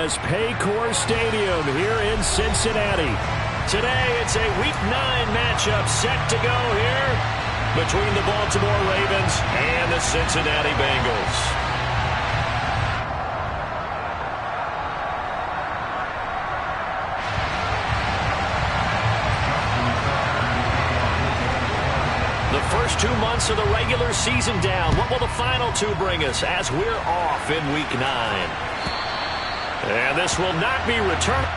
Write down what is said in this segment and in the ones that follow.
as Paycor Stadium here in Cincinnati. Today, it's a Week 9 matchup set to go here between the Baltimore Ravens and the Cincinnati Bengals. The first 2 months of the regular season down. What will the final 2 bring us as we're off in Week 9? And this will not be returned.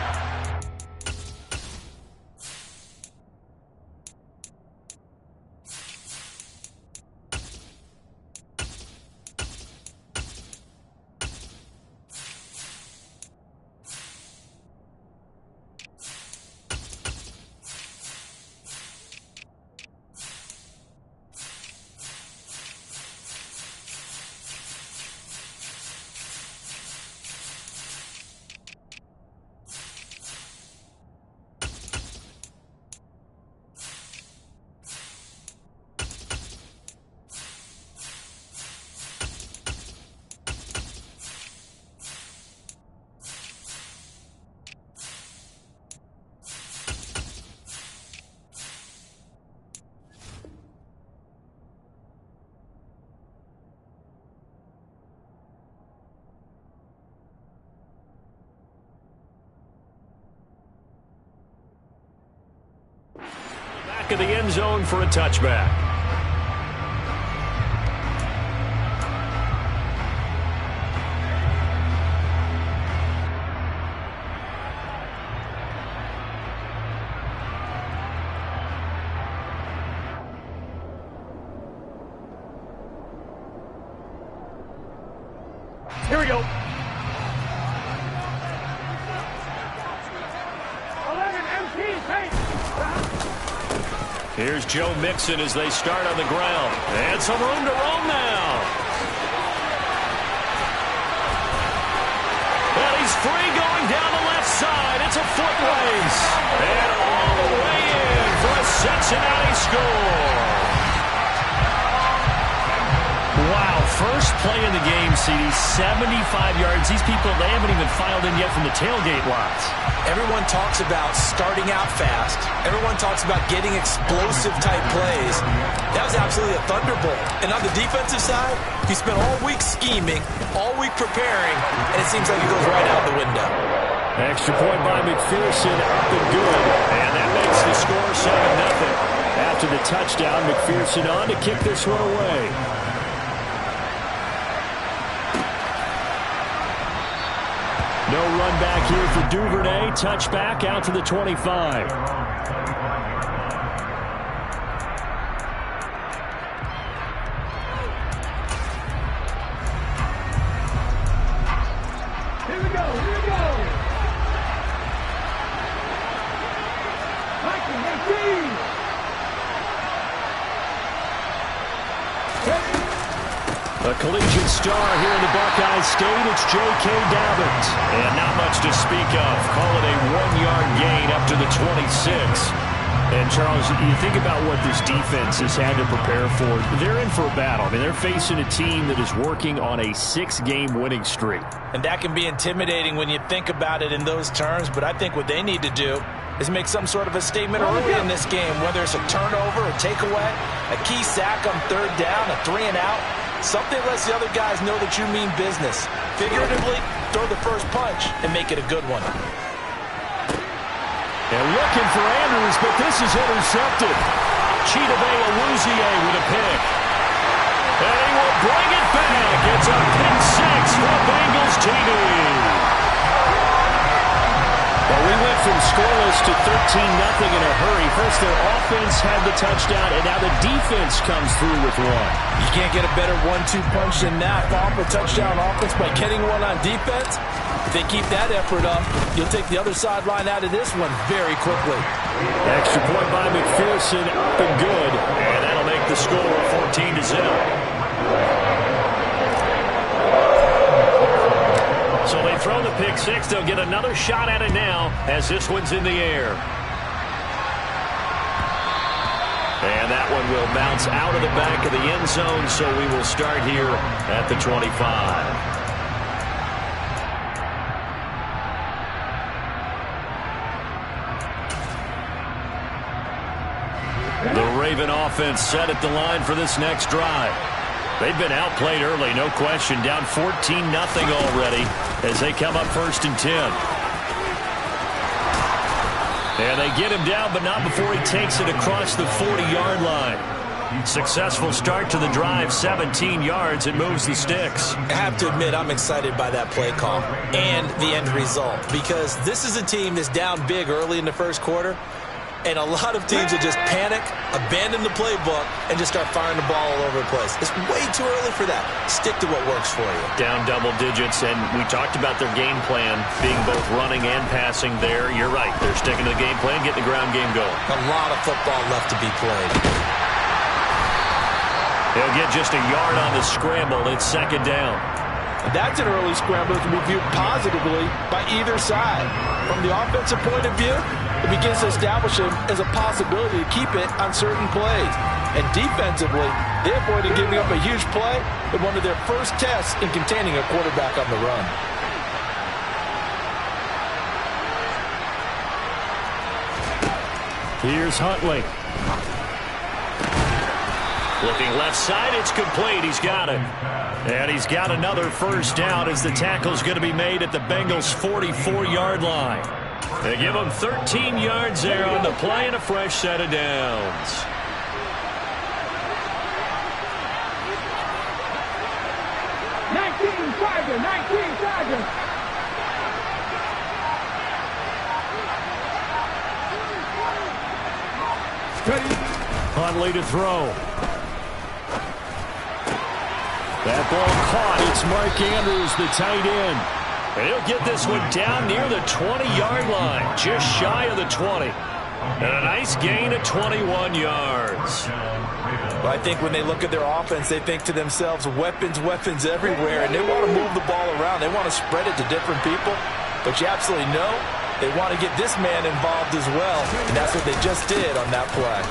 Of the end zone for a touchback. Here we go. 11 MPs, hey! Here's Joe Mixon as they start on the ground. And some room to roam now. And he's free going down the left side. It's a foot race. And all the way in for a Cincinnati score. Wow, first play in the game, CD, 75 yards. These people, they haven't even filed in yet from the tailgate lots. Everyone talks about starting out fast. Everyone talks about getting explosive-type plays. That was absolutely a thunderbolt. And on the defensive side, he spent all week scheming, all week preparing, and it seems like it goes right out the window. Extra point by McPherson, up and good. And that makes the score 7-0. After the touchdown, McPherson on to kick this one away. No run back here for Duvernay. Touchback out to the 25. Here we go, here we go! Mikey, McGee! A collegiate star here in the Buckeye State, it's J.K. Dobbins. And not much to speak of. Call it a 1-yard gain up to the 26. And, Charles, you think about what this defense has had to prepare for. They're in for a battle. I mean, they're facing a team that is working on a 6-game winning streak. And that can be intimidating when you think about it in those terms, but I think what they need to do is make some sort of a statement early in this game, whether it's a turnover, a takeaway, a key sack on 3rd down, a 3-and-out. Something lets the other guys know that you mean business. Figuratively, throw the first punch and make it a good one. And looking for Andrews, but this is intercepted. Chidobe Awuzie with a pick. And he will bring it back. It's a pick 6 for Bengals TD. Well, we went from scoreless to 13-0 in a hurry. First, their offense had the touchdown, and now the defense comes through with one. You can't get a better 1-2 punch than that. Off a touchdown offense by getting one on defense. If they keep that effort up, you'll take the other sideline out of this one very quickly. Extra point by McPherson, up and good. And that'll make the score 14-0. So they throw the pick 6. They'll get another shot at it now as this one's in the air. And that one will bounce out of the back of the end zone, so we will start here at the 25. The Raven offense set at the line for this next drive. They've been outplayed early, no question. Down 14-0 already as they come up 1st and 10. And they get him down, but not before he takes it across the 40-yard line. Successful start to the drive, 17 yards. It moves the sticks. I have to admit, I'm excited by that play call and the end result, because this is a team that's down big early in the first quarter, and a lot of teams will just panic, abandon the playbook, and just start firing the ball all over the place. It's way too early for that. Stick to what works for you. Down double digits, and we talked about their game plan being both running and passing there. You're right. They're sticking to the game plan, getting the ground game going. A lot of football left to be played. They'll get just a yard on the scramble. It's 2nd down. That's an early scramble that can be viewed positively by either side. From the offensive point of view, it begins to establish him as a possibility to keep it on certain plays. And defensively, they avoided giving up a huge play in one of their first tests in containing a quarterback on the run. Here's Huntley. Looking left side, it's complete. He's got it. And he's got another first down as the tackle's going to be made at the Bengals' 44-yard line. They give him 13 yards there on the play and a fresh set of downs. Huntley to throw. That ball caught. It's Mark Andrews, the tight end. He'll get this one down near the 20-yard line, just shy of the 20. And a nice gain of 21 yards. Well, I think when they look at their offense, they think to themselves, weapons, weapons everywhere, and they want to move the ball around. They want to spread it to different people. But you absolutely know they want to get this man involved as well, and that's what they just did on that play.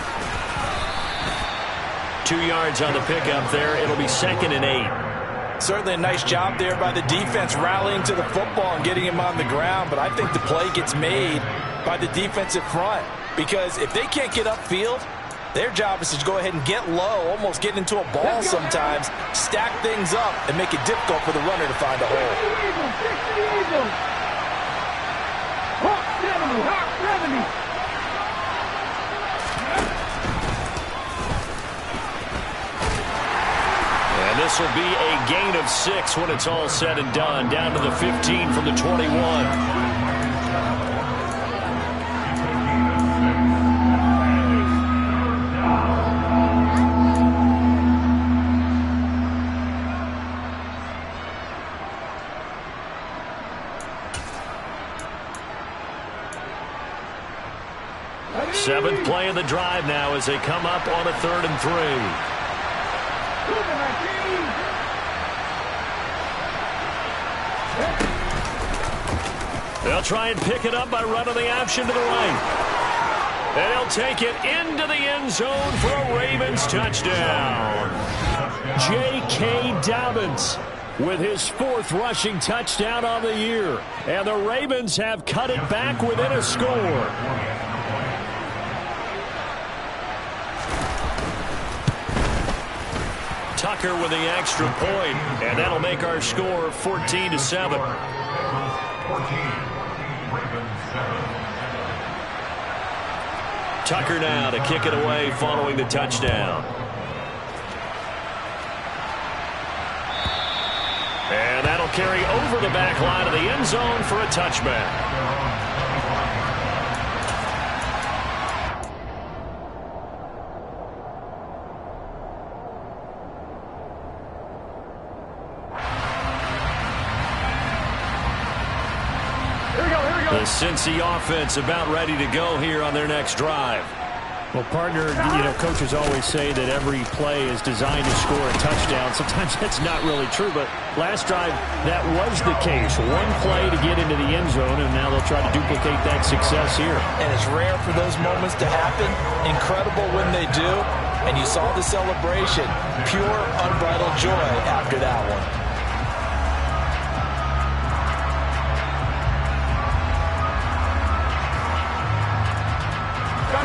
2 yards on the pickup there. It'll be 2nd and 8. Certainly a nice job there by the defense rallying to the football and getting him on the ground, but I think the play gets made by the defensive front, because if they can't get upfield, their job is to go ahead and get low, almost get into a ball sometimes, stack things up, and make it difficult for the runner to find a hole. Hawk 70, Hawk 70. And this will be a gain of 6 when it's all said and done, down to the 15 from the 21. Seventh play of the drive now as they come up on a 3rd and 3. They'll try and pick it up by running the option to the right. And he'll take it into the end zone for a Ravens touchdown. J.K. Dobbins with his 4th rushing touchdown on the year. And the Ravens have cut it back within a score. Tucker with the extra point, and that'll make our score 14-7. Tucker now to kick it away following the touchdown. And that'll carry over the back line of the end zone for a touchback. The Cincy offense about ready to go here on their next drive. Well, partner, coaches always say that every play is designed to score a touchdown. Sometimes that's not really true, but last drive, that was the case. One play to get into the end zone, and now they'll try to duplicate that success here. And it's rare for those moments to happen. Incredible when they do. And you saw the celebration. Pure, unbridled joy after that one.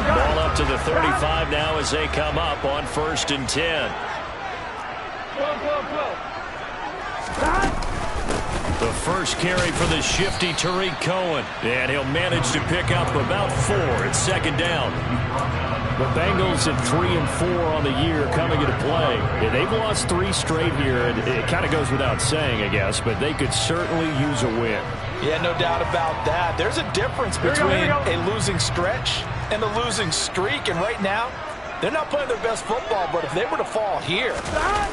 Ball up out to the 35 now as they come up on 1st and 10. The first carry for the shifty Tariq Cohen. And he'll manage to pick up about 4 at 2nd down. The Bengals at 3 and 4 on the year coming into play. Yeah, they've lost 3 straight here, and it kind of goes without saying, I guess, but they could certainly use a win. Yeah, no doubt about that. There's a difference between a losing stretch and a losing streak, and right now, they're not playing their best football, but if they were to fall here,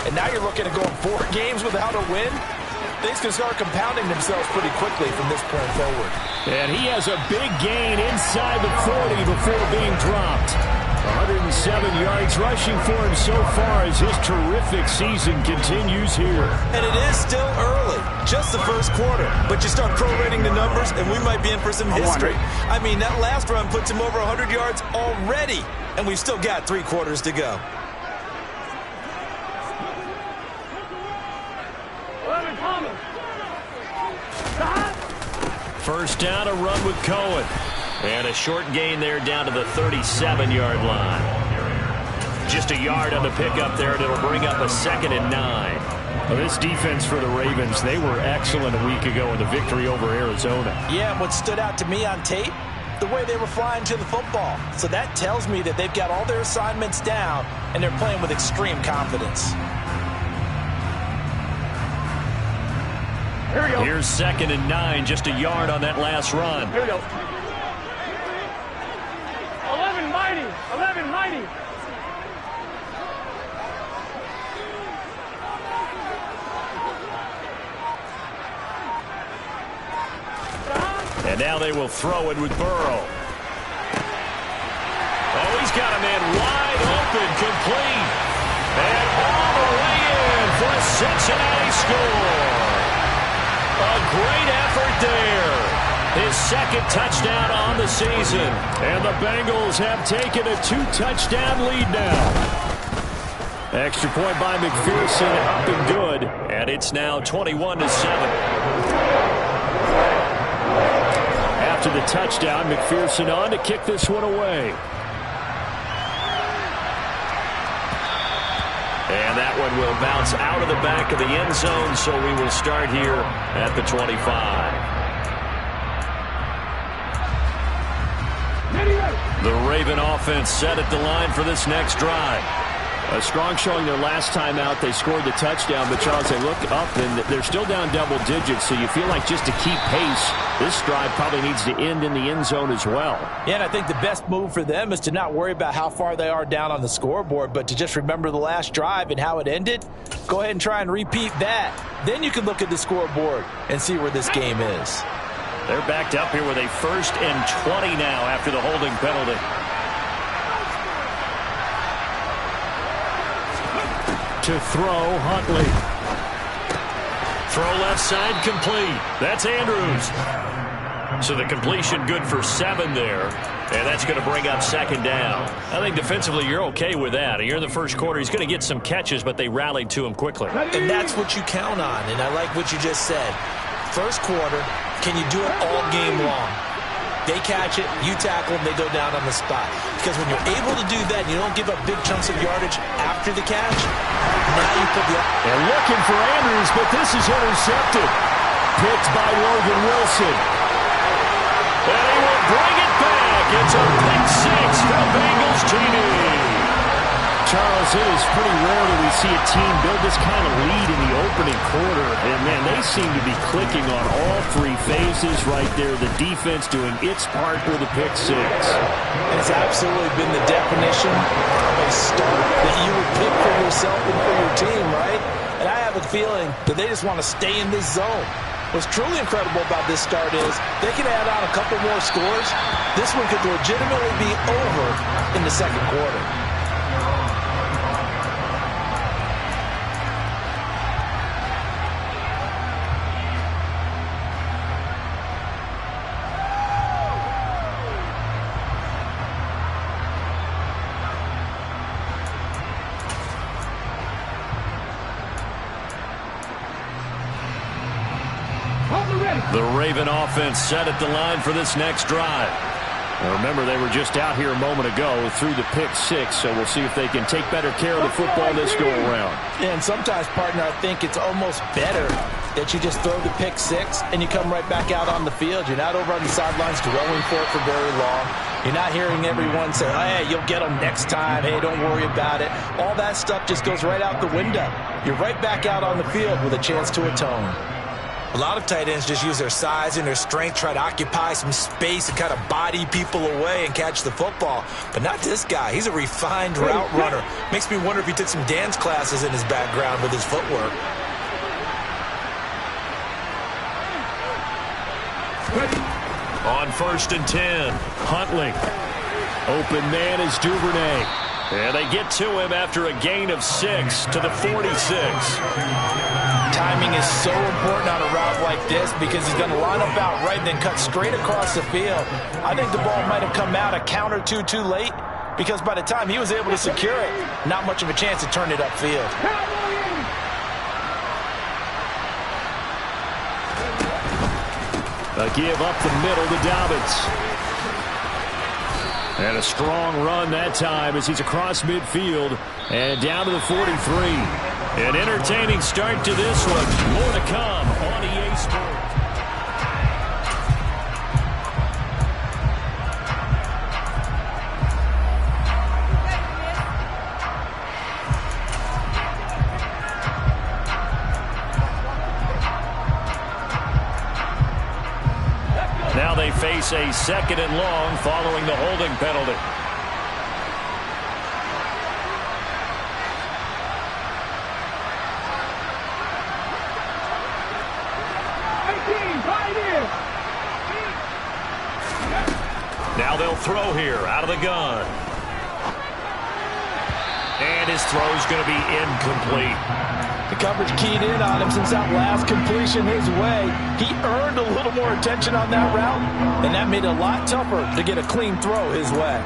and now you're looking at going 4 games without a win, things can start compounding themselves pretty quickly from this point forward. And he has a big gain inside the 40 before being dropped. 107 yards rushing for him so far as his terrific season continues here. And it is still early, just the first quarter. But you start prorating the numbers, and we might be in for some history. I mean, that last run puts him over 100 yards already, and we've still got 3 quarters to go. First down, a run with Cohen. And a short gain there down to the 37-yard line. Just a yard on the pickup there, and it'll bring up a 2nd and 9. Well, this defense for the Ravens, they were excellent a week ago in the victory over Arizona. Yeah, and what stood out to me on tape, the way they were flying to the football. So that tells me that they've got all their assignments down, and they're playing with extreme confidence. Here we go. Here's 2nd and 9, just a yard on that last run. Here we go. 11 mighty. 11 mighty. And now they will throw it with Burrow. Oh, he's got a man wide open, complete. And all the way in for a Cincinnati score. A great effort there. His 2nd touchdown on the season. And the Bengals have taken a 2-touchdown lead now. Extra point by McPherson, up and good. And it's now 21-7. After the touchdown, McPherson on to kick this one away. And that one will bounce out of the back of the end zone, so we will start here at the 25. The Raven offense set at the line for this next drive. A strong showing their last time out. They scored the touchdown, but Charles, they look up and they're still down double digits, so you feel like just to keep pace, this drive probably needs to end in the end zone as well. Yeah, and I think the best move for them is to not worry about how far they are down on the scoreboard, but to just remember the last drive and how it ended. Go ahead and try and repeat that. Then you can look at the scoreboard and see where this game is. They're backed up here with a 1st and 20 now after the holding penalty. To throw, Huntley. Throw left side, complete. That's Andrews. So the completion good for 7 there. And that's going to bring up 2nd down. I think defensively you're okay with that. Here in the first quarter, he's going to get some catches, but they rallied to him quickly. And that's what you count on, and I like what you just said. First quarter, can you do it all game long? They catch it, you tackle them, they go down on the spot. Because when you're able to do that, and you don't give up big chunks of yardage after the catch, now you put the... They're looking for Andrews, but this is intercepted. Picked by Logan Wilson. And he will bring it back. It's a pick 6 from Bengals TD. Charles, it is pretty rare that we see a team build this kind of lead in the opening quarter. And, man, they seem to be clicking on all 3 phases right there. The defense doing its part with a pick 6. And it's absolutely been the definition of a start that you would pick for yourself and for your team, right? And I have a feeling that they just want to stay in this zone. What's truly incredible about this start is they can add on a couple more scores. This one could legitimately be over in the second quarter. The Raven offense set at the line for this next drive. Now remember, they were just out here a moment ago through the pick six, so we'll see if they can take better care of the football this go-around. Yeah, and sometimes, partner, I think it's almost better that you just throw the pick six and you come right back out on the field. You're not over on the sidelines dwelling for it for very long. You're not hearing everyone say, hey, you'll get them next time. Hey, don't worry about it. All that stuff just goes right out the window. You're right back out on the field with a chance to atone. A lot of tight ends just use their size and their strength, try to occupy some space and kind of body people away and catch the football. But not this guy. He's a refined route runner. Makes me wonder if he took some dance classes in his background with his footwork. On 1st and 10. Huntley. Open man is Duvernay. And they get to him after a gain of 6 to the 46. Timing is so important on a route like this because he's going to line up out right and then cut straight across the field. I think the ball might have come out a count or two too late because by the time he was able to secure it, not much of a chance to turn it upfield. A give up the middle to Dobbins. And a strong run that time as he's across midfield and down to the 43. An entertaining start to this one. More to come on EA Sports. Now they face a 2nd and long following the holding penalty. Now they'll throw here out of the gun. And his throw's going to be incomplete. The coverage keyed in on him since that last completion his way. He earned a little more attention on that route, and that made it a lot tougher to get a clean throw his way.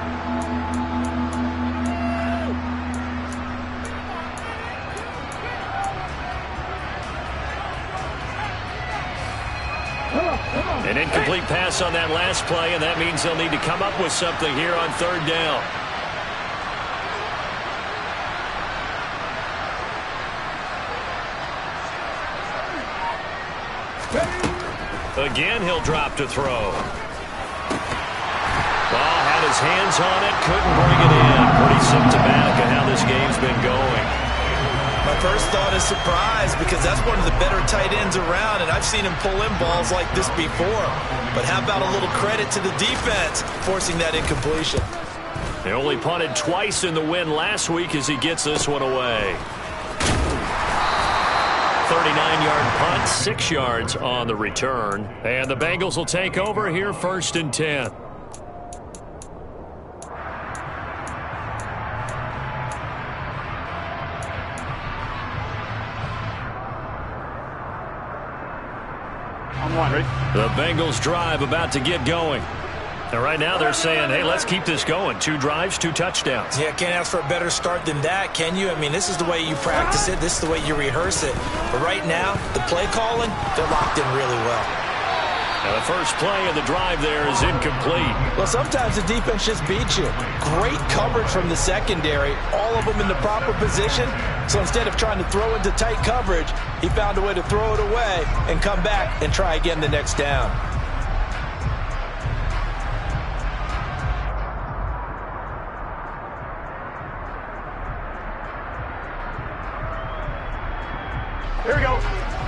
An incomplete pass on that last play, and that means they'll need to come up with something here on 3rd down. Again, he'll drop to throw. Ball had his hands on it, couldn't bring it in. Pretty symptomatic of how this game's been going. My first thought is surprise because that's one of the better tight ends around, and I've seen him pull in balls like this before. But how about a little credit to the defense forcing that incompletion? They only punted twice in the win last week as he gets this one away. 39-yard punt, 6 yards on the return. And the Bengals will take over here 1st and 10. On 1, ready? The Bengals drive about to get going. And right now they're saying, hey, let's keep this going. 2 drives, 2 touchdowns. Yeah, can't ask for a better start than that, can you? I mean, this is the way you practice it. This is the way you rehearse it. But right now, the play calling, they're locked in really well. And the first play of the drive there is incomplete. Well, sometimes the defense just beats you. Great coverage from the secondary, all of them in the proper position. So instead of trying to throw into tight coverage, he found a way to throw it away and come back and try again the next down. Here we go.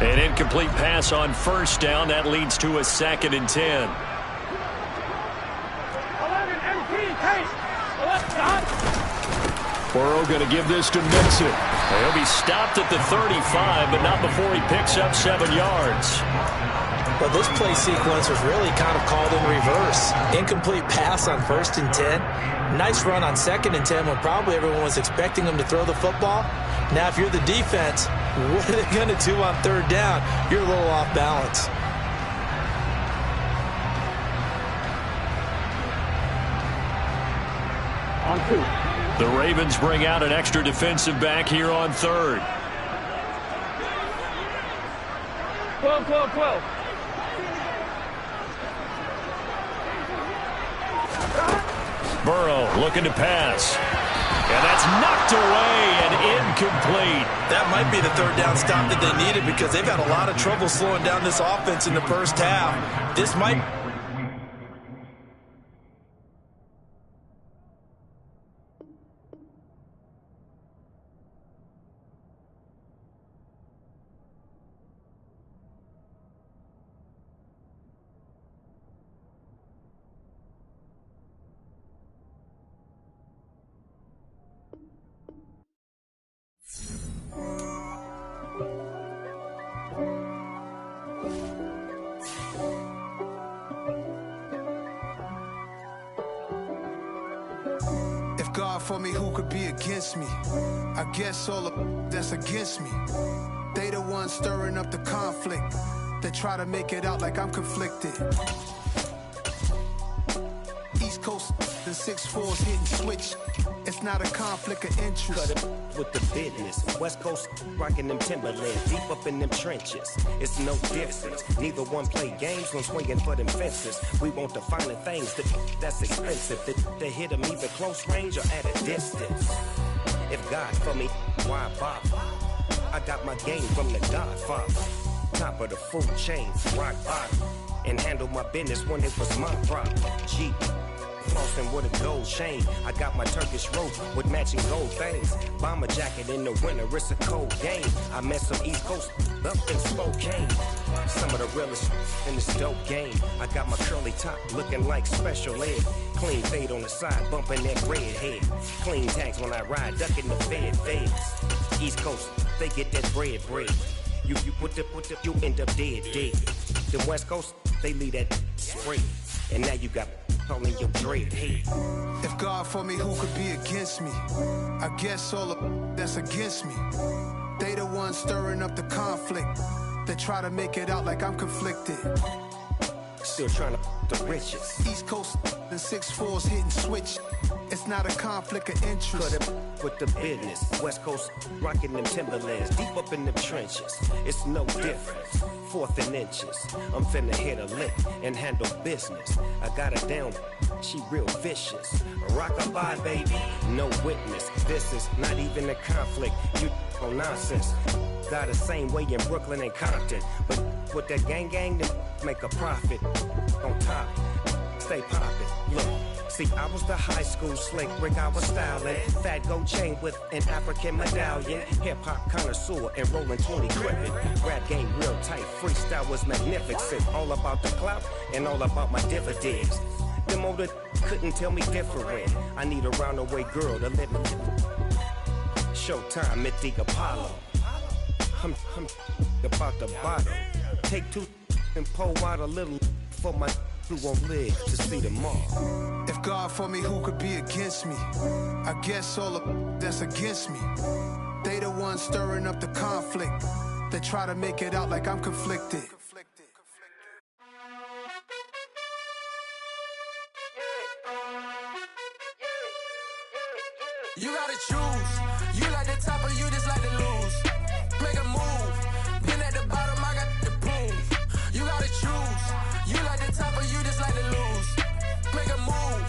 An incomplete pass on 1st down. That leads to a 2nd and 10. 11 empty. Hey. 11. Burrow going to give this to Mixon. He'll be stopped at the 35, but not before he picks up 7 yards. But this play sequence was really kind of called in reverse. Incomplete pass on 1st and 10. Nice run on 2nd and 10 when probably everyone was expecting him to throw the football. Now, if you're the defense, what are they going to do on 3rd down? You're a little off balance. On 2. The Ravens bring out an extra defensive back here on 3rd. 12, 12, 12. Burrow looking to pass. And that's knocked away and incomplete. That might be the third down stop that they needed because they've had a lot of trouble slowing down this offense in the first half. This might... God for me, who could be against me? I guess all of that's against me. They the ones stirring up the conflict. They try to make it out like I'm conflicted. East Coast, the 6'4's hitting switch. It's not a conflict of interest. Cut it with the business. West Coast rocking them Timberlands, deep up in them trenches. It's no difference. Neither one play games when swinging for them fences. We want the finer things that's expensive. They hit them either close range or at a distance. If God for me, why bother? I got my game from the Godfather. Top of the food chain, rock bottom. And handle my business when it was my problem. Jeep. Flossing with a gold chain. I got my Turkish rope with matching gold things. Bomber jacket in the winter, it's a cold game. I met some East Coast up in Spokane. Some of the realest in this dope game. I got my curly top looking like special ed. Clean fade on the side, bumping that red head. Clean tags when I ride, ducking the feds. East Coast, they get that bread. You end up dead. The West Coast, they leave that spray. And now you got calling your dread head. If God for me, who could be against me? I guess all of that's against me. They the ones stirring up the conflict. They try to make it out like I'm conflicted. Still trying to the riches. East Coast, the 6'4's hitting switch. It's not a conflict of interest. Cut it with the business. West Coast rocking them Timberlands, deep up in them trenches. It's no difference. 4th and inches. I'm finna hit a lick and handle business. I got her down, she real vicious. Rock-a-bye, baby, no witness. This is not even a conflict. You on nonsense. Got the same way in Brooklyn and Compton. But with that gang, then make a profit. On top, stay poppin'. Look. See, I was the high school slick Rick, I was styling. Fat gold chain with an African medallion. Hip-hop connoisseur and rolling 20 crippin'. Rap game real tight, freestyle was magnificent. All about the clout and all about my dividends. Them older couldn't tell me different. I need a roundaway girl to let me Showtime at the Apollo. I'm about the bottom. Take 2 and pour out a little for my who won't live to see tomorrow. If God for me, who could be against me? I guess all of that's against me. They the ones stirring up the conflict. They try to make it out like I'm conflicted. You gotta choose. You like the top or you just like to lose. Make a move. Been at the bottom, I got the proof. You gotta choose. You like the top or you just like to lose. Make a move.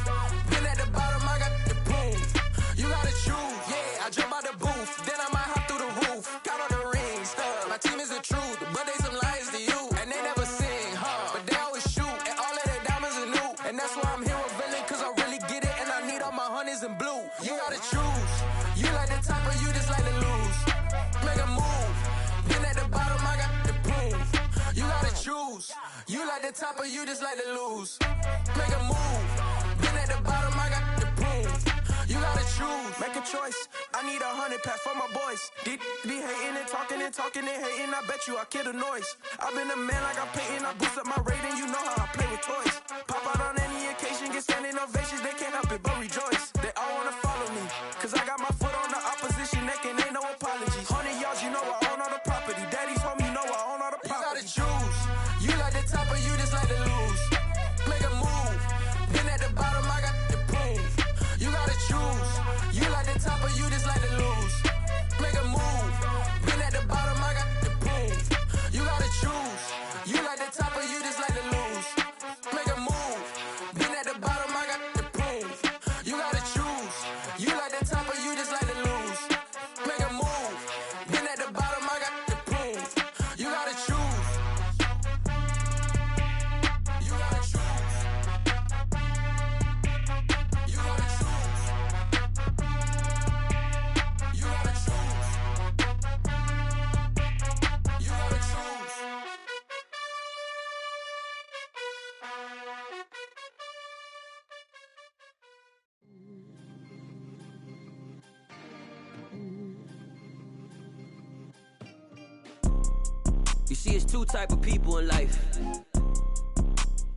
Been at the bottom, I got the proof. You gotta choose. Yeah, I jump out the booth. Then I might hop through the roof. Got all the rings. My team is the truth, but they some liars to you. And they never sing, but they always shoot. And all of their diamonds are new. And that's why I'm here with Villain, cause I really get it. And I need all my honeys in blue. You gotta choose. You like the top or you just like to lose. Make a move. Been at the bottom, I got the proof. You gotta choose. You like the top or you just like to lose. Make a move. Been at the bottom, I got the proof. You gotta choose. Make a choice. I need 100 pass for my boys. Deep be hating and talking and hating. I bet you I kill the noise. I've been a man like I'm Peyton. I boost up my rating. You know how I play with toys. Pop out on any occasion, get standing ovations. They can't help it but rejoice. They all wanna follow me, cause I got my foot on the opposition neck and ain't no apologies. 100 yards, you know I own all the property. Daddy's home, you know I own all the property. You gotta choose. You like the top or you just like to lose. Make a move. Been at the bottom, I got the proof. You gotta choose. You like the top or you just like to lose. Make a move. Been at the bottom, I got the proof. You gotta choose. You like the top or you just like to lose. See, it's two type of people in life.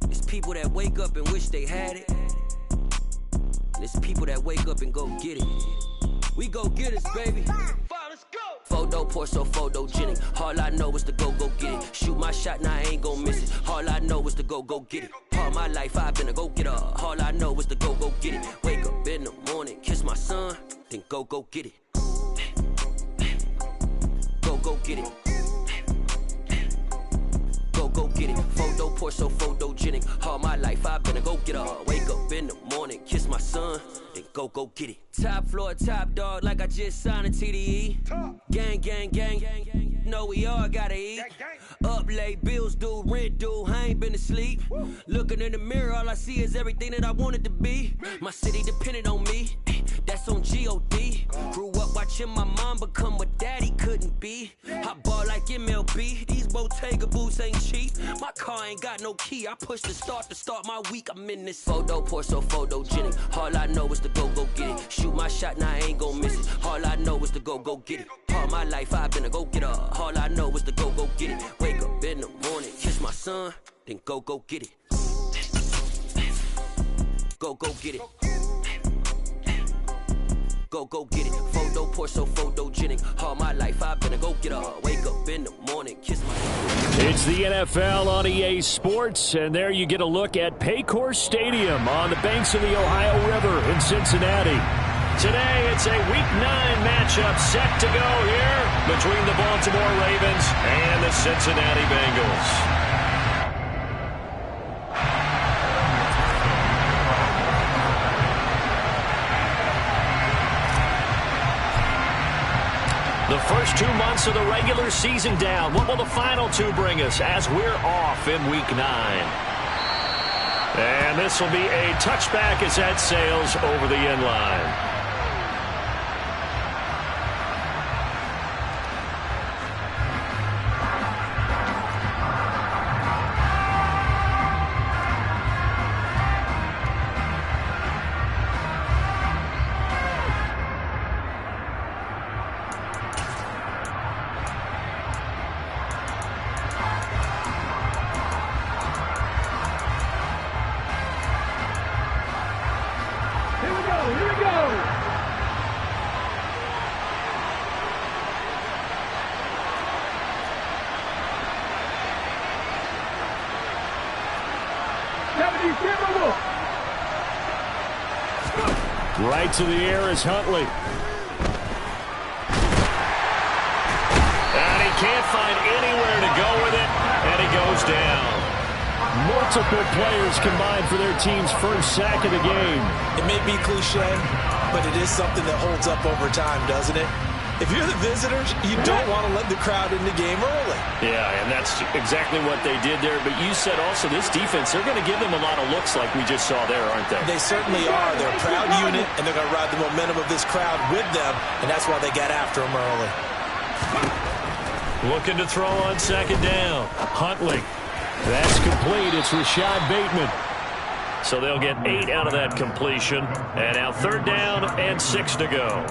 It's people that wake up and wish they had it. And it's people that wake up and go get it. We go get it, baby. Photo poor, so photogenic. All I know is to go get it. Shoot my shot, now I ain't gon' miss it. All I know is to go get it. All my life I've been a go-getter. All I know is to go get it. Wake up in the morning, kiss my son, then go get it. Go get it. Go get it. Photo poor, so photogenic. All my life I've been a go-getter. Wake up in the morning, kiss my son, then go get it. Top floor, top dog, like I just signed a TDE. Gang, gang, gang, gang, gang. Know we all gotta eat. Up late, bills due, rent due, I ain't been asleep. Looking in the mirror, all I see is everything that I wanted to be. My city depended on me, that's on G.O.D. Grew up watching my mom become what daddy couldn't be. I ball like MLB, these Bottega boots ain't cheap. My car ain't got no key, I push the start to start my week. I'm in this photo poor, so photogenic. All I know is to go get it. Shoot my shot, now I ain't gon' miss it. All I know is to go get it. All my life I've been a go-getter. All I know is to go get it. Wake up in the morning, kiss my son, then go get it. Go get it. Go get it. Photo poor, so photogenic. All my life I've been a go-getter. Wake up in the morning, kiss my son. It's the NFL on EA Sports, and there you get a look at Paycor Stadium on the banks of the Ohio River in Cincinnati. Today, it's a Week 9 matchup set to go here between the Baltimore Ravens and the Cincinnati Bengals. The first 2 months of the regular season down. What will the final 2 bring us as we're off in Week 9? And this will be a touchback as that sails over the end line. Right to the air is Huntley. And he can't find anywhere to go with it, and he goes down. Multiple players combined for their team's first sack of the game. It may be cliche, but it is something that holds up over time, doesn't it? If you're the visitors, you don't want to let the crowd in the game early. Yeah, and that's exactly what they did there. But you said also this defense, they're going to give them a lot of looks like we just saw there, aren't they? They certainly are. They're a proud unit, and they're going to ride the momentum of this crowd with them, and that's why they got after them early. Looking to throw on second down. Huntley. That's complete. It's Rashad Bateman. So they'll get 8 out of that completion. And now 3rd down and 6 to go.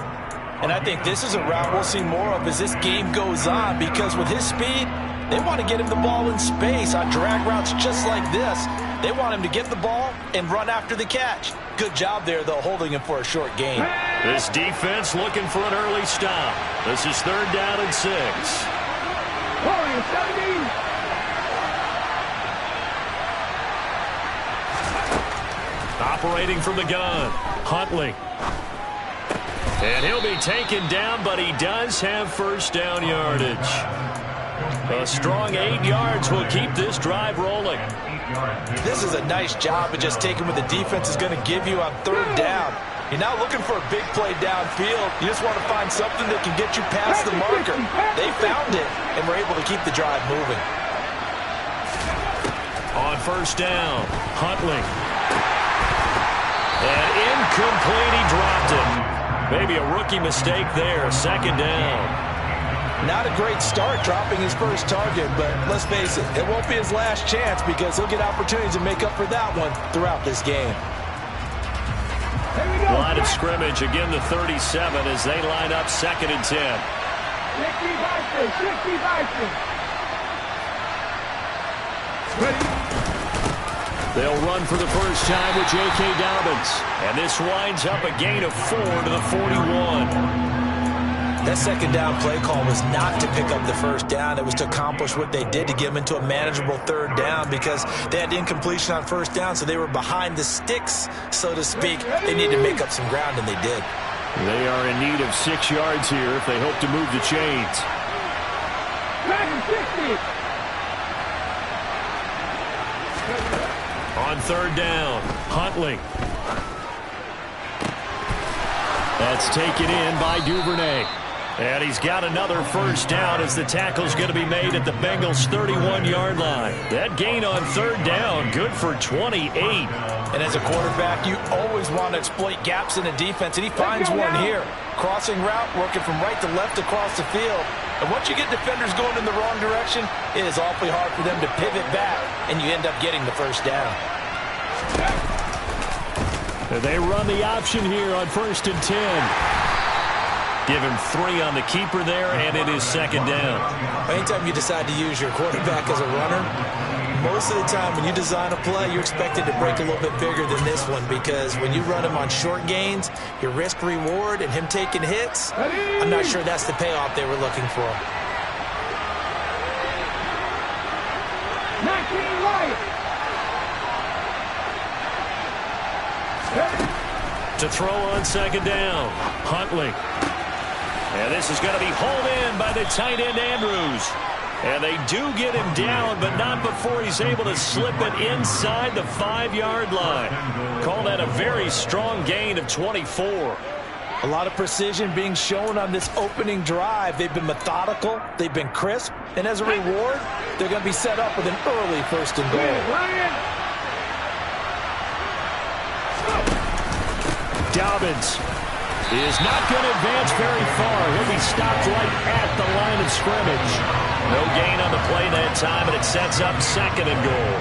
And I think this is a route we'll see more of as this game goes on, because with his speed, they want to get him the ball in space on drag routes just like this. They want him to get the ball and run after the catch. Good job there, though, holding him for a short gain. This defense looking for an early stop. This is 3rd down and 6. Operating from the gun, Huntley. And he'll be taken down, but he does have 1st down yardage. A strong 8 yards will keep this drive rolling. This is a nice job of just taking what the defense is going to give you on 3rd down. You're not looking for a big play downfield. You just want to find something that can get you past the marker. They found it and were able to keep the drive moving. On 1st down, Huntley. And incomplete, he dropped it. Maybe a rookie mistake there. 2nd down. Not a great start dropping his first target, but let's face it, it won't be his last chance because he'll get opportunities to make up for that one throughout this game. Line of scrimmage, again the 37 as they line up 2nd and 10. They'll run for the first time with J.K. Dobbins. And this winds up a gain of 4 to the 41. That second down play call was not to pick up the first down. It was to accomplish what they did to get them into a manageable third down because they had incompletion on first down, so they were behind the sticks, so to speak. They needed to make up some ground, and they did. They are in need of 6 yards here if they hope to move the chains. On third down, Huntley. That's taken in by Duvernay. And he's got another first down as the tackle's going to be made at the Bengals' 31-yard line. That gain on third down, good for 28. And as a quarterback, you always want to exploit gaps in the defense, and he finds one here. Crossing route, working from right to left across the field. And once you get defenders going in the wrong direction, it is awfully hard for them to pivot back, and you end up getting the first down. They run the option here on 1st and 10. Give him 3 on the keeper there, and it is second down. Anytime you decide to use your quarterback as a runner, most of the time when you design a play, you're expected to break a little bit bigger than this one because when you run him on short gains, your risk-reward and him taking hits, I'm not sure that's the payoff they were looking for. 19 right. To throw on second down, Huntley. And this is going to be hauled in by the tight end Andrews. And they do get him down, but not before he's able to slip it inside the 5-yard line. Call that a very strong gain of 24. A lot of precision being shown on this opening drive. They've been methodical, they've been crisp, and as a reward, they're going to be set up with an early 1st and goal. Dobbins is not going to advance very far. He'll be stopped right at the line of scrimmage. No gain on the play that time, and it sets up 2nd and goal.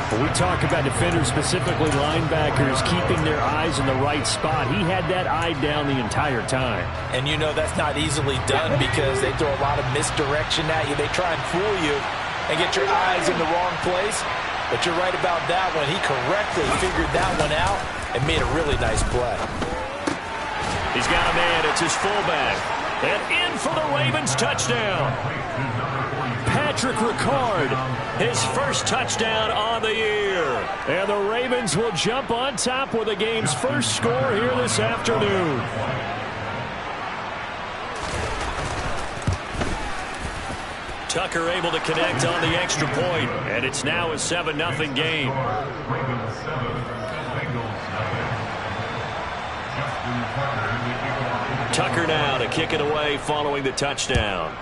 When we talk about defenders, specifically linebackers, keeping their eyes in the right spot, he had that eye down the entire time. And you know that's not easily done because they throw a lot of misdirection at you. They try and fool you and get your eyes in the wrong place. But you're right about that one. He correctly figured that one out and made a really nice play. He's got a man. It's his fullback. And in for the Ravens touchdown. Patrick Ricard, his first touchdown on the year. And the Ravens will jump on top with the game's first score here this afternoon. Tucker able to connect on the extra point, and it's now a 7-0 game. Tucker now to kick it away following the touchdown.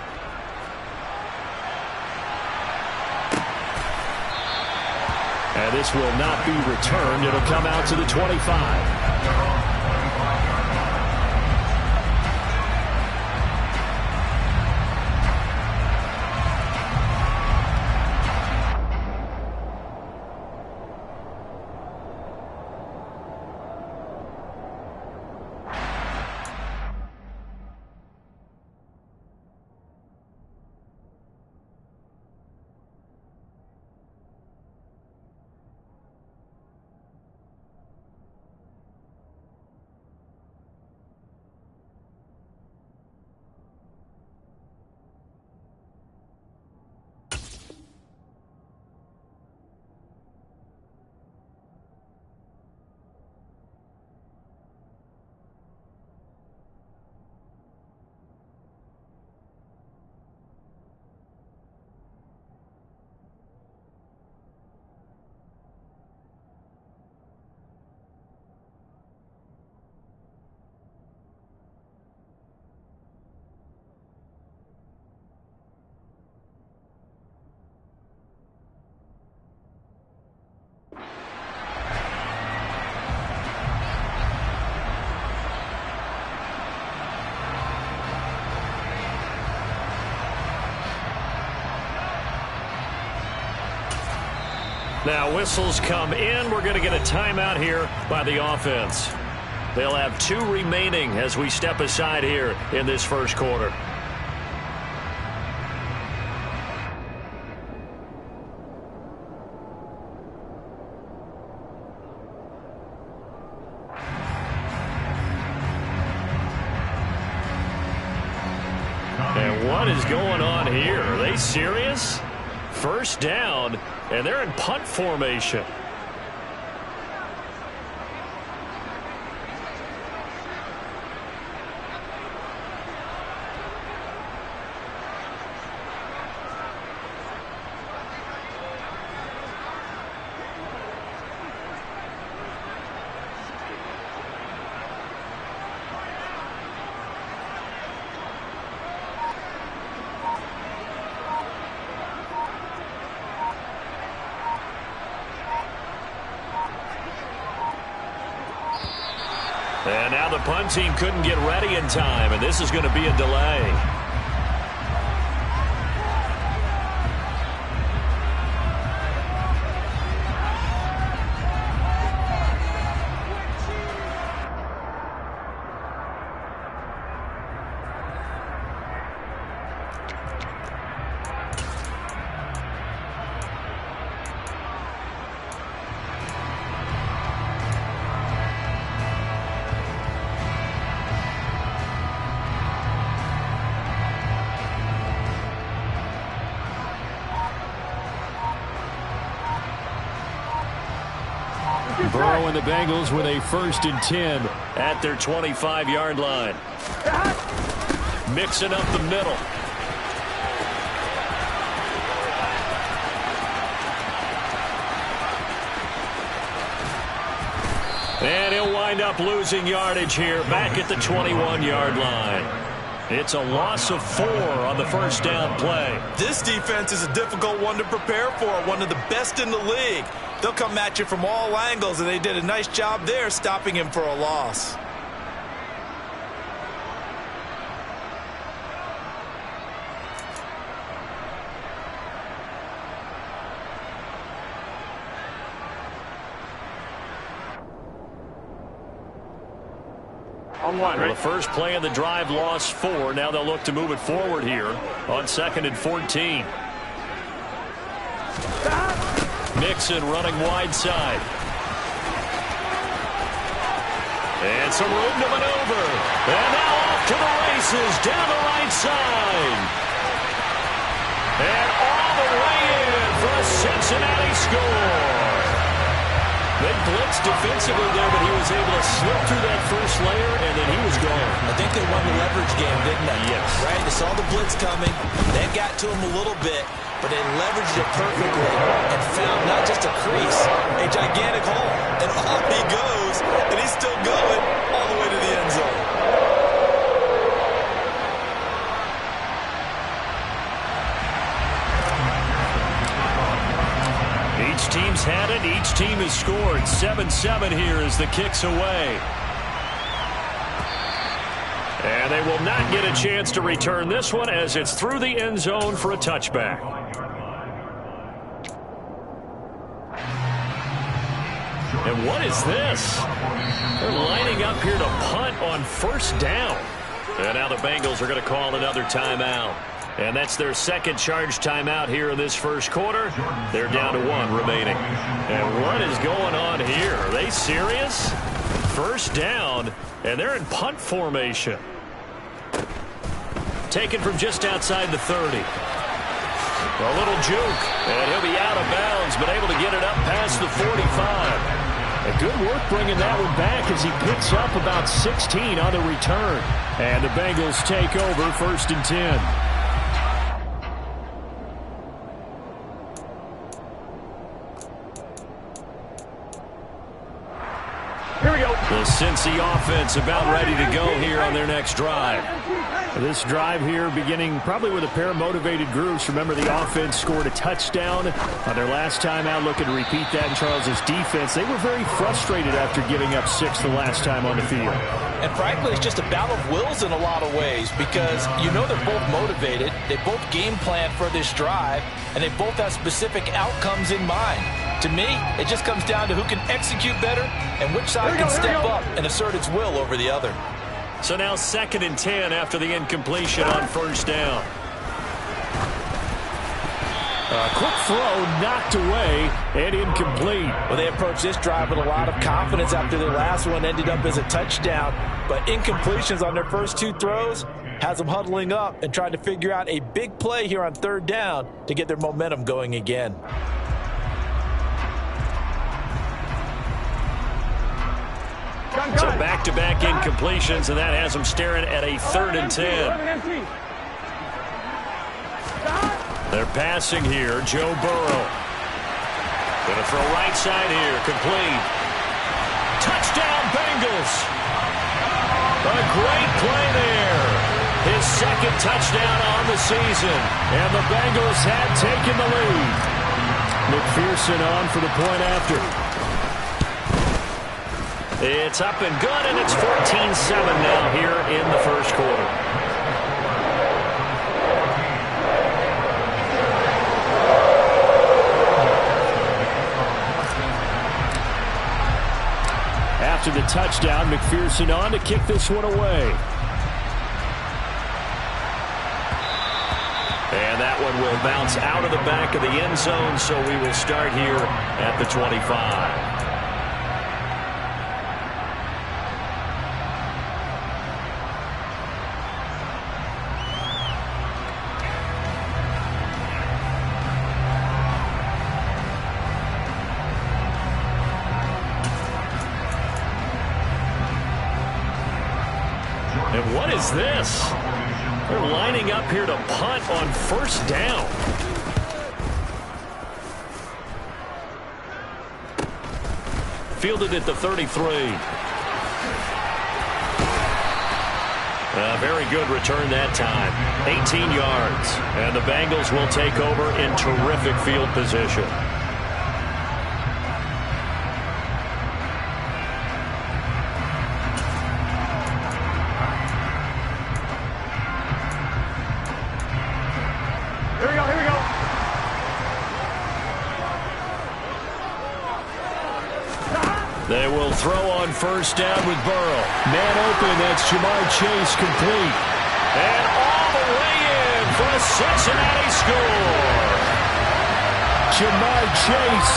And this will not be returned. It'll come out to the 25. Now whistles come in. We're going to get a timeout here by the offense. They'll have 2 remaining as we step aside here in this first quarter. what is going on here? Are they serious? First down, and they're in punt formation. And now the punt team couldn't get ready in time, and this is going to be a delay. Burrow and the Bengals with a 1st and 10 at their 25-yard line. Mixing up the middle. And he'll wind up losing yardage here back at the 21-yard line. It's a loss of 4 on the first down play. This defense is a difficult one to prepare for, one of the best in the league. They'll come at you from all angles, and they did a nice job there stopping him for a loss. On one, well, right? The first play of the drive lost 4. Now they'll look to move it forward here on 2nd and 14. Mixon running wide side. And some room to maneuver. And now off to the races down the right side. And all the way in for a Cincinnati score. They blitzed defensively there, but he was able to slip through that first layer, and then he was gone. I think they won the leverage game, didn't they? Yes. Right? They saw the blitz coming. That got to him a little bit, but they leveraged it perfectly and found not just a crease, a gigantic hole. And off he goes, and he's still going all the way to the end zone. Each team's had it. Each team has scored. 7-7 here as the kick's away. And they will not get a chance to return this one as it's through the end zone for a touchback. And what is this? They're lining up here to punt on first down. And now the Bengals are going to call another timeout. And that's their second charge timeout here in this first quarter. They're down to 1 remaining. And what is going on here? Are they serious? First down, and they're in punt formation. Taken from just outside the 30. A little juke, and he'll be out of bounds, but able to get it up past the 45. A good work bringing that one back as he picks up about 16 on the return. And the Bengals take over 1st and 10. Here we go. The Cincy offense about ready to go here on their next drive. This drive here beginning probably with a pair of motivated groups. Remember, the offense scored a touchdown on their last time out. Looking to repeat that in Charles's defense. They were very frustrated after giving up 6 the last time on the field. And frankly, it's just a battle of wills in a lot of ways because you know they're both motivated. They both game plan for this drive, and they both have specific outcomes in mind. To me, it just comes down to who can execute better and which side can step up and assert its will over the other. So now 2nd and 10 after the incompletion on first down. A quick throw knocked away and incomplete. Well, they approached this drive with a lot of confidence after their last one ended up as a touchdown. But incompletions on their first 2 throws, has them huddling up and trying to figure out a big play here on third down to get their momentum going again. So back-to-back incompletions, and that has them staring at a 3rd and 10. They're passing here. Joe Burrow. Going to throw right side here. Complete. Touchdown, Bengals. A great play there. His 2nd touchdown on the season. And the Bengals had taken the lead. McPherson on for the point after. It's up and good, and it's 14-7 now here in the first quarter. After the touchdown, McPherson on to kick this one away. And that one will bounce out of the back of the end zone, so we will start here at the 25. And what is this? They're lining up here to punt on 1st down. Fielded at the 33. A very good return that time. 18 yards. And the Bengals will take over in terrific field position. They will throw on 1st down with Burrow. Man open, that's Jamar Chase, complete. And all the way in for a Cincinnati score. Jamar Chase,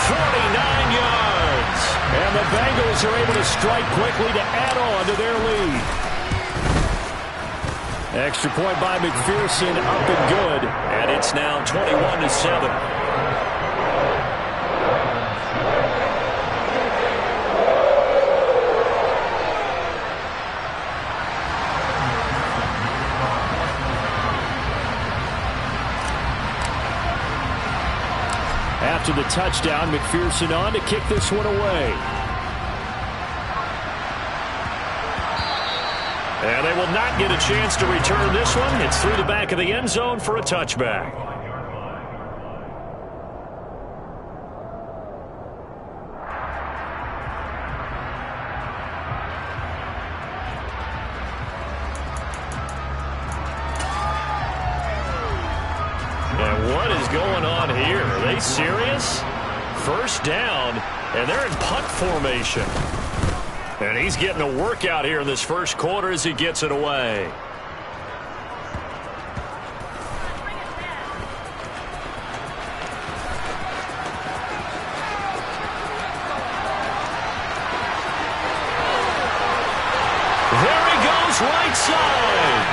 49 yards. And the Bengals are able to strike quickly to add on to their lead. Extra point by McPherson, up and good. And it's now 21-7. After the touchdown, McPherson on to kick this one away. And they will not get a chance to return this one. It's through the back of the end zone for a touchback. And what is going on here? Are they serious? 1st down, and they're in punt formation. And he's getting a workout here in this first quarter as he gets it away. There he goes, right side.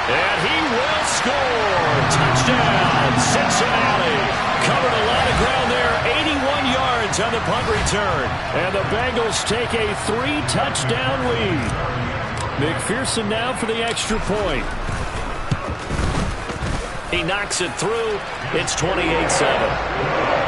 And he will score. Touchdown, Cincinnati. Covered a lot of ground there. 81 yards on the punt return. And the Bengals take a 3-touchdown lead. McPherson now for the extra point. He knocks it through. It's 28-7.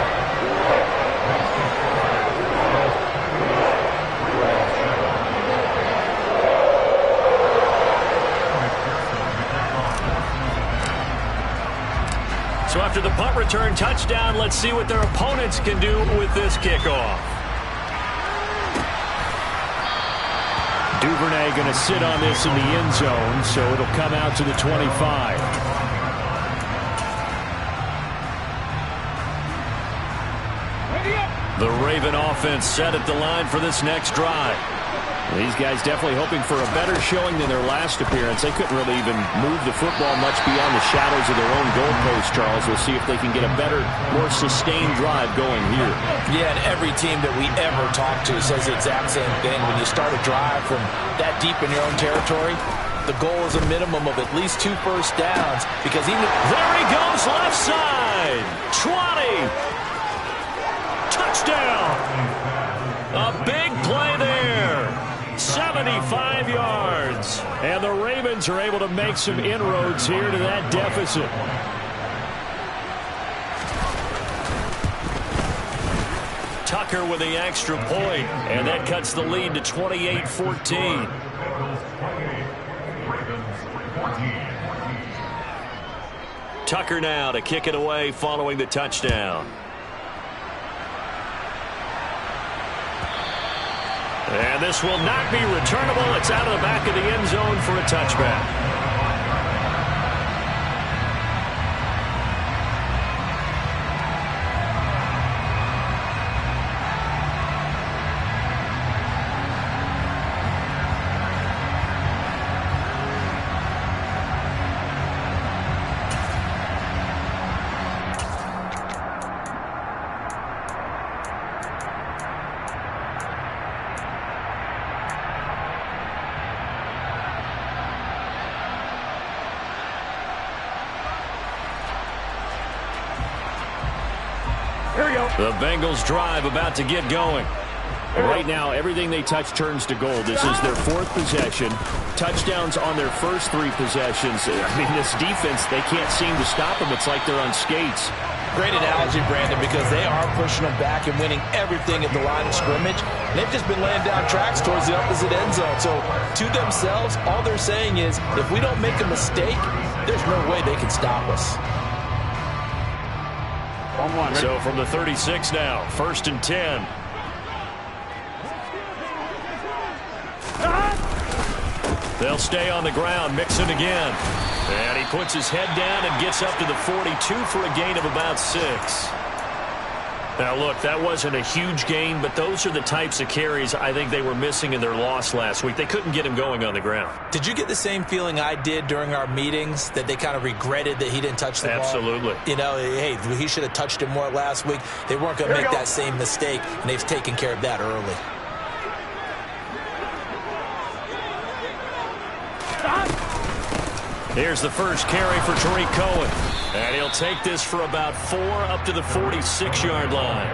So after the punt return touchdown, let's see what their opponents can do with this kickoff. Duvernay going to sit on this in the end zone, so it'll come out to the 25. The Raven offense set at the line for this next drive. These guys definitely hoping for a better showing than their last appearance. They couldn't really even move the football much beyond the shadows of their own goalpost, Charles. We'll see if they can get a better, more sustained drive going here. Yeah, and every team that we ever talk to says the exact same thing. When you start a drive from that deep in your own territory, The goal is a minimum of at least 2 first downs because even there he goes left side. 20. Touchdown. A big play there. 75 yards. And the Ravens are able to make some inroads here to that deficit. Tucker with the extra point, and that cuts the lead to 28-14. Tucker now to kick it away following the touchdown. And this will not be returnable. It's out of the back of the end zone for a touchback. The Bengals drive about to get going. Right now, everything they touch turns to gold. This is their 4th possession. Touchdowns on their first 3 possessions. I mean, this defense, they can't seem to stop them. It's like they're on skates. Great analogy, Brandon, because they are pushing them back and winning everything at the line of scrimmage. And they've just been laying down tracks towards the opposite end zone. So to themselves, all they're saying is, if we don't make a mistake, there's no way they can stop us. So from the 36 now, 1st and 10. They'll stay on the ground, Mixon again. And he puts his head down and gets up to the 42 for a gain of about 6. Now, look, that wasn't a huge gain, but those are the types of carries I think they were missing in their loss last week. They couldn't get him going on the ground. Did you get the same feeling I did during our meetings, that they kind of regretted that he didn't touch the ball? Absolutely. You know, hey, he should have touched it more last week. They weren't going to make that same mistake, and they've taken care of that early. Here's the first carry for Tariq Cohen. And he'll take this for about 4 up to the 46-yard line.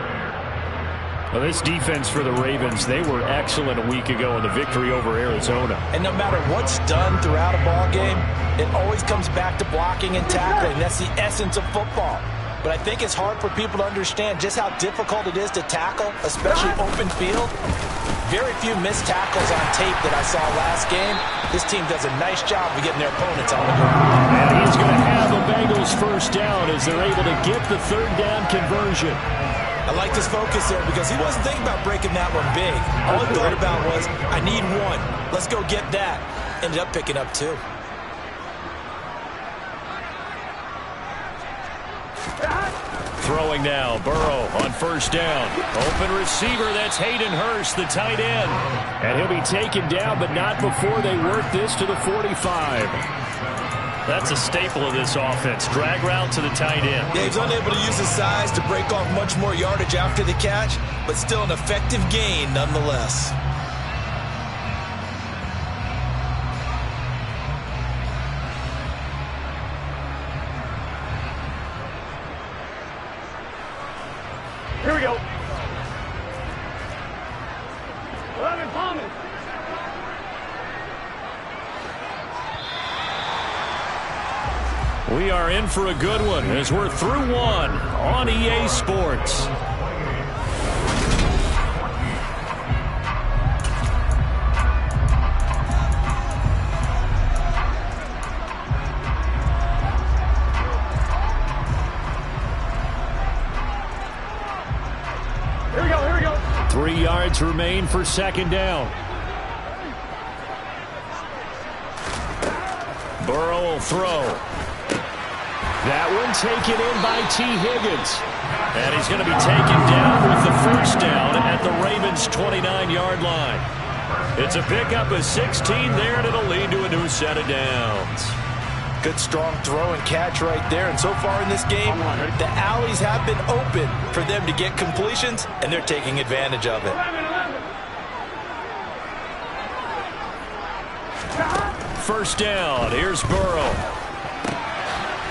Well, this defense for the Ravens, they were excellent a week ago in the victory over Arizona. And no matter what's done throughout a ball game, it always comes back to blocking and tackling. That's the essence of football. But I think it's hard for people to understand just how difficult it is to tackle, especially open field. Very few missed tackles on tape that I saw last game. This team does a nice job of getting their opponents on the ground. And he's going to have the Bengals first down as they're able to get the 3rd down conversion. I like this focus there because he wasn't thinking about breaking that one big. All he thought about was, I need 1. Let's go get that. Ended up picking up 2. Throwing now, Burrow on first down. Open receiver, that's Hayden Hurst, the tight end. And he'll be taken down, but not before they work this to the 45. That's a staple of this offense. Drag route to the tight end. Yeah, he's unable to use his size to break off much more yardage after the catch, but still an effective gain nonetheless. Here we go. 11 Thomas. We are in for a good one as we're through 1 on EA Sports. Here we go, here we go. 3 yards remain for 2nd down. Burrow will throw. That one taken in by T. Higgins. And he's going to be taken down with the first down at the Ravens' 29-yard line. It's a pickup of 16 there, and it'll lead to a new set of downs. Good strong throw and catch right there. And so far in this game, the alleys have been open for them to get completions, and they're taking advantage of it. first down. Here's Burrow.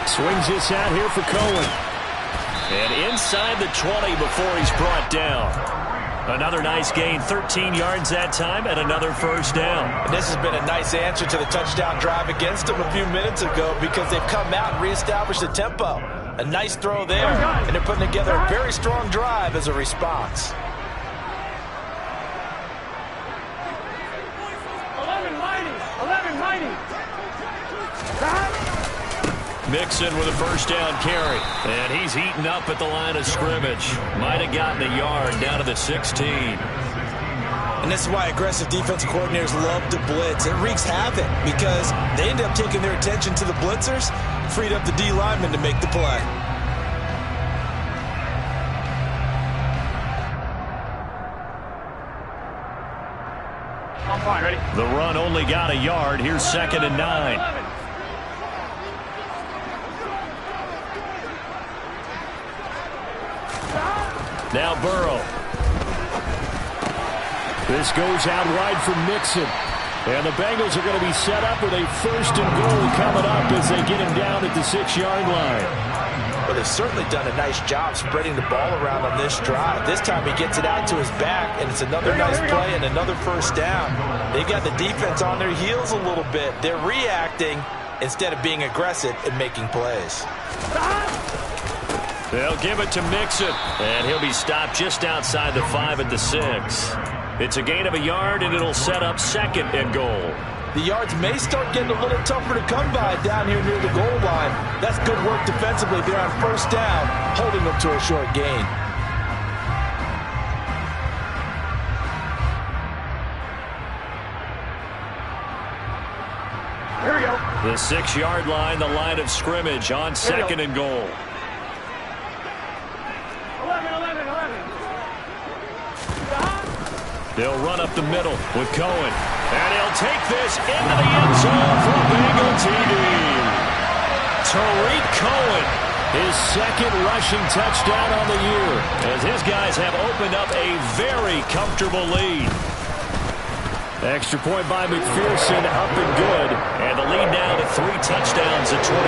Swings this out here for Cohen. And inside the 20 before he's brought down. Another nice gain, 13 yards that time, and another first down. And this has been a nice answer to the touchdown drive against them a few minutes ago because they've come out and reestablished the tempo. A nice throw there, and they're putting together a very strong drive as a response. 11-90. Mixon with a first down carry. And he's eaten up at the line of scrimmage. Might have gotten a yard down to the 16. And this is why aggressive defensive coordinators love to blitz. It wreaks havoc because they end up taking their attention to the blitzers, freed up the D lineman to make the play. I'm fine, ready? The run only got a yard. Here's 2nd and 9. Now Burrow. This goes out wide for Mixon. And the Bengals are going to be set up with a 1st and goal coming up as they get him down at the 6-yard line. Well, they've certainly done a nice job spreading the ball around on this drive. This time he gets it out to his back, and it's another nice play and another first down. They've got the defense on their heels a little bit. They're reacting instead of being aggressive and making plays. They'll give it to Mixon, and he'll be stopped just outside the 5 at the 6. It's a gain of a yard, and it'll set up 2nd and goal. The yards may start getting a little tougher to come by down here near the goal line. That's good work defensively there on first down, holding them to a short gain. Here we go. The 6-yard line, the line of scrimmage on 2nd and goal. 11. They'll run up the middle with Cohen. And he'll take this into the end zone for a Bengal TD. Tariq Cohen, his 2nd rushing touchdown on the year, as his guys have opened up a very comfortable lead. Extra point by McPherson, up and good. And the lead now to 3 touchdowns at 21.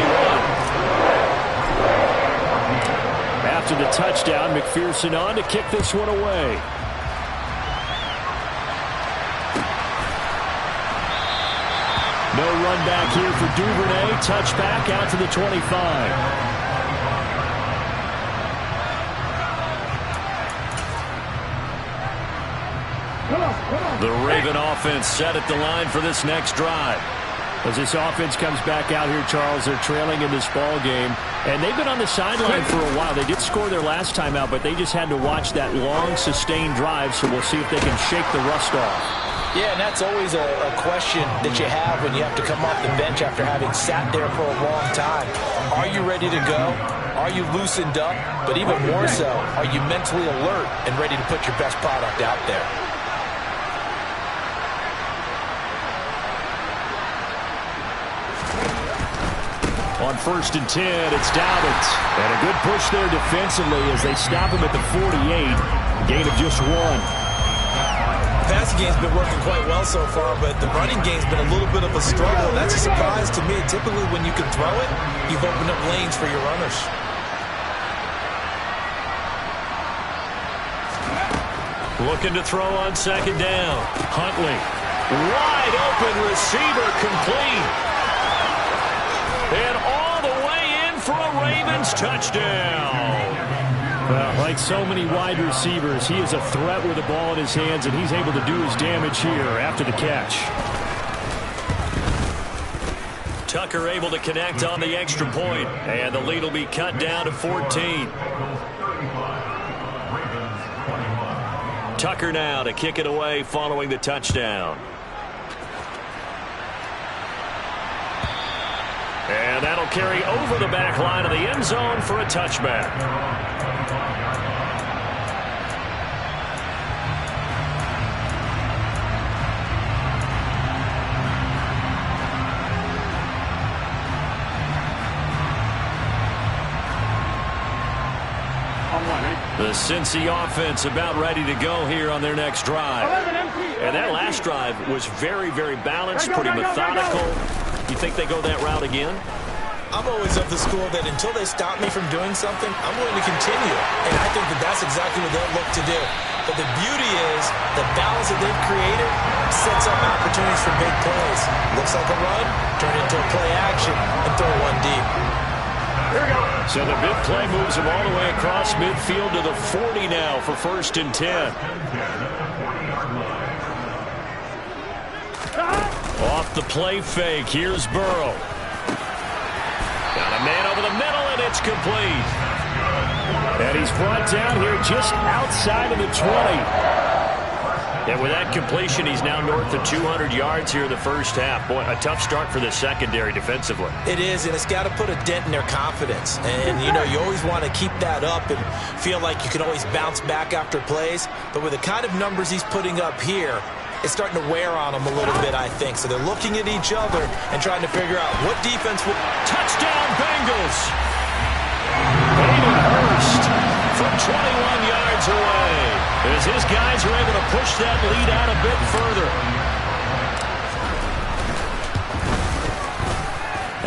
After the touchdown, McPherson on to kick this one away. No run back here for Duvernay. Touchback out to the 25. The Raven offense set at the line for this next drive. As this offense comes back out here, Charles, they're trailing in this ball game. And they've been on the sideline for a while. They did score their last time out, but they just had to watch that long, sustained drive. So we'll see if they can shake the rust off. Yeah, and that's always a question that you have when you have to come off the bench after having sat there for a long time. Are you ready to go? Are you loosened up? But even more so, are you mentally alert and ready to put your best product out there? On 1st and 10, it's Dobbins. And a good push there defensively as they stop him at the 48. Gain of just 1. The passing game's been working quite well so far, but the running game's been a little bit of a struggle. That's a surprise to me. Typically, when you can throw it, you've opened up lanes for your runners. Looking to throw on 2nd down. Huntley. Wide open receiver complete. And all the way in for a Ravens touchdown. Well, like so many wide receivers, he is a threat with the ball in his hands, and he's able to do his damage here after the catch. Tucker able to connect on the extra point, and the lead will be cut down to 14. Tucker now to kick it away following the touchdown. And that'll carry over the back line of the end zone for a touchback. The The Cincy offense about ready to go here on their next drive. And that last drive was very, very balanced, pretty methodical. You think they go that route again? I'm always of the school that until they stop me from doing something, I'm going to continue. And I think that that's exactly what they'll look to do. But the beauty is the balance that they've created sets up opportunities for big plays. Looks like a run, turn into a play action, and throw one deep. Here we go. So the big play moves them all the way across midfield to the 40 now for 1st and 10. Off the play fake, here's Burrow. Got a man over the middle, and it's complete. And he's brought down here just outside of the 20. And with that completion, he's now north of 200 yards here in the first half. Boy, a tough start for the secondary defensively. It is, and it's got to put a dent in their confidence. And, you know, you always want to keep that up and feel like you can always bounce back after plays. But with the kind of numbers he's putting up here, it's starting to wear on them a little bit, I think. So they're looking at each other and trying to figure out what defense will... Touchdown, Bengals! Hayden Hurst from 21 yards away as his guys are able to push that lead out a bit further.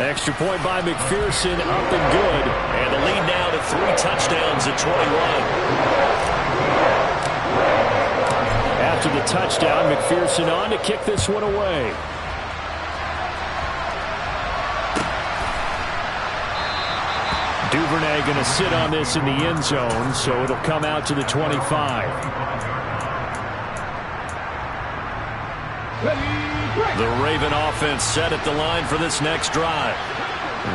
Extra point by McPherson, up and good. And the lead now to 3 touchdowns at 21. After the touchdown, McPherson on to kick this one away. Duvernay going to sit on this in the end zone, so it'll come out to the 25. The Raven offense set at the line for this next drive.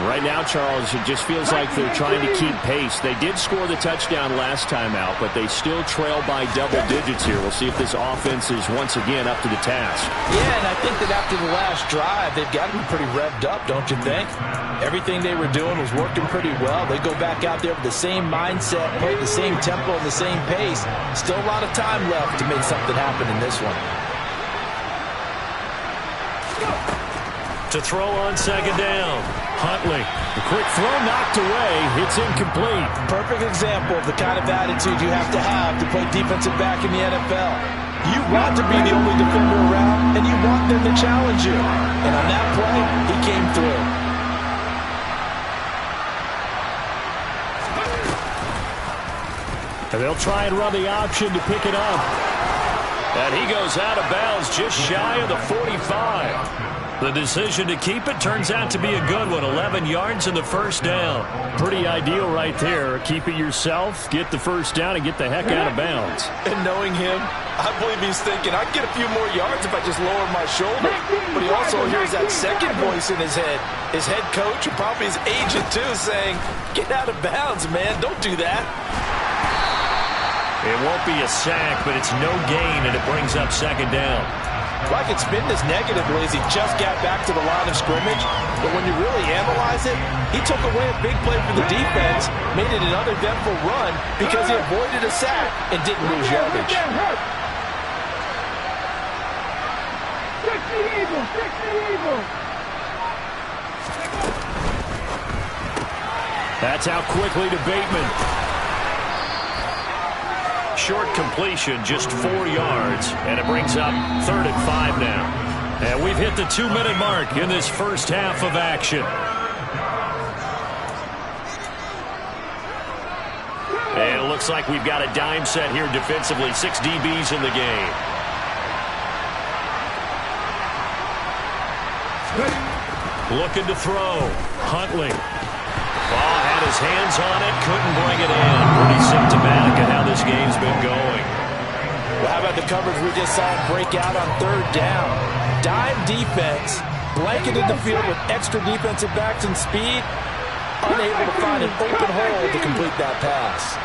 Right now, Charles, it just feels like they're trying to keep pace. They did score the touchdown last time out, but they still trail by double digits here. We'll see if this offense is once again up to the task. Yeah, and I think that after the last drive, they've got to be pretty revved up, don't you think? Everything they were doing was working pretty well. They go back out there with the same mindset, play the same tempo and the same pace. Still a lot of time left to make something happen in this one. To throw on second down, Huntley. The quick throw knocked away. It's incomplete. Perfect example of the kind of attitude you have to play defensive back in the NFL. You want to be the only defender around, and you want them to challenge you. And on that play, he came through. And they'll try and run the option to pick it up. And he goes out of bounds just shy of the 45. The decision to keep it turns out to be a good one. 11 yards in the first down. Pretty ideal right there. Keep it yourself, get the first down, and get the heck out of bounds. And knowing him, I believe he's thinking, I'd get a few more yards if I just lower my shoulder. But he also hears that second voice in his head. His head coach and probably his agent, too, saying, get out of bounds, man. Don't do that. It won't be a sack, but it's no gain, and it brings up second down. Well, I could spin this negatively as he just got back to the line of scrimmage. But when you really analyze it, he took away a big play for the defense, made it an uneventful run because he avoided a sack and didn't lose yardage. That's out quickly to Bateman. Short completion, just 4 yards, and it brings up 3rd and 5 now. And we've hit the 2-minute mark in this first half of action. And it looks like we've got a dime set here defensively. 6 DBs in the game. Looking to throw. Huntley. Had his hands on it, couldn't bring it in. Pretty symptomatic of how this game's been going. Well, how about the coverage we just saw him break out on 3rd down? Dime defense, blanketed the field with extra defensive backs and speed, unable to find an open hole to complete that pass.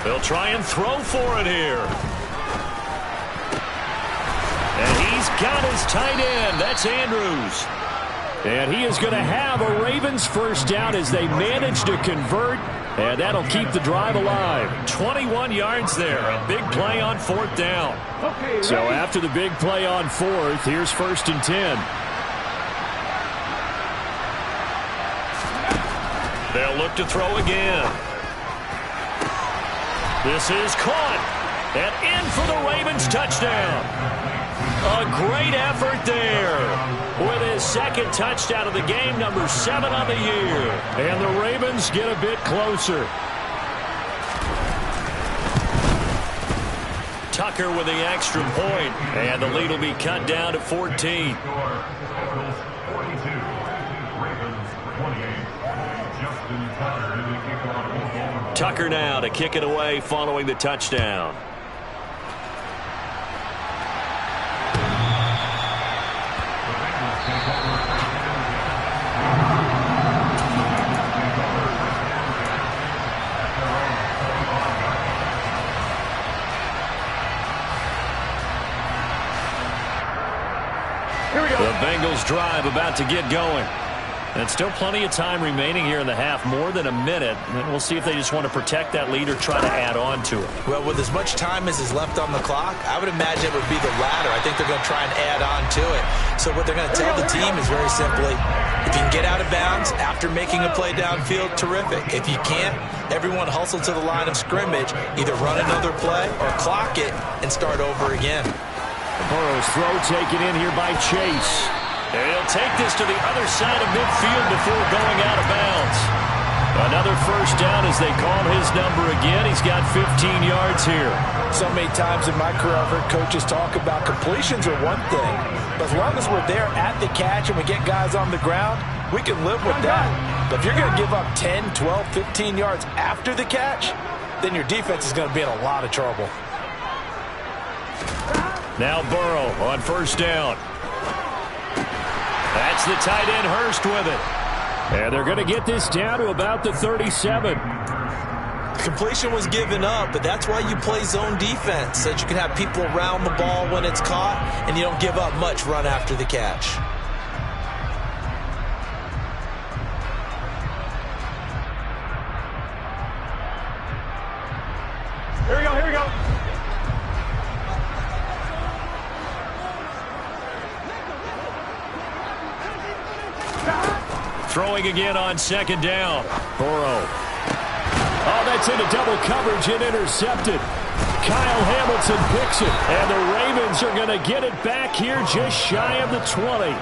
They'll try and throw for it here. And he's got his tight end. That's Andrews. And he is going to have a Ravens first down as they manage to convert. And that'll keep the drive alive. 21 yards there. A big play on 4th down. So after the big play on 4th, here's 1st and 10. look to throw again. This is caught. And in for the Ravens touchdown. A great effort there. With his second touchdown of the game, number 7 on the year. And the Ravens get a bit closer. Tucker with the extra point. And the lead will be cut down to 14. Tucker now to kick it away following the touchdown. The Bengals drive about to get going. And still plenty of time remaining here in the half, more than a minute. And we'll see if they just want to protect that lead or try to add on to it. Well, with as much time as is left on the clock, I would imagine it would be the latter. I think they're going to try and add on to it. So what they're going to tell the team is very simply, if you can get out of bounds after making a play downfield, terrific. If you can't, everyone hustle to the line of scrimmage, either run another play or clock it and start over again. Burrow's throw taken in here by Chase. And he'll take this to the other side of midfield before going out of bounds. Another first down as they call his number again. He's got 15 yards here. So many times in my career I've heard coaches talk about completions are one thing, but as long as we're there at the catch and we get guys on the ground, we can live with that. But if you're going to give up 10, 12, 15 yards after the catch, then your defense is going to be in a lot of trouble. Now Burrow on first down. That's the tight end Hurst with it. And they're going to get this down to about the 37. Completion was given up, but that's why you play zone defense, so that you can have people around the ball when it's caught, and you don't give up much run after the catch. Here we go, here we go. Throwing again on second down. Burrow. Oh, that's into double coverage and intercepted. Kyle Hamilton picks it, and the Ravens are going to get it back here just shy of the 20.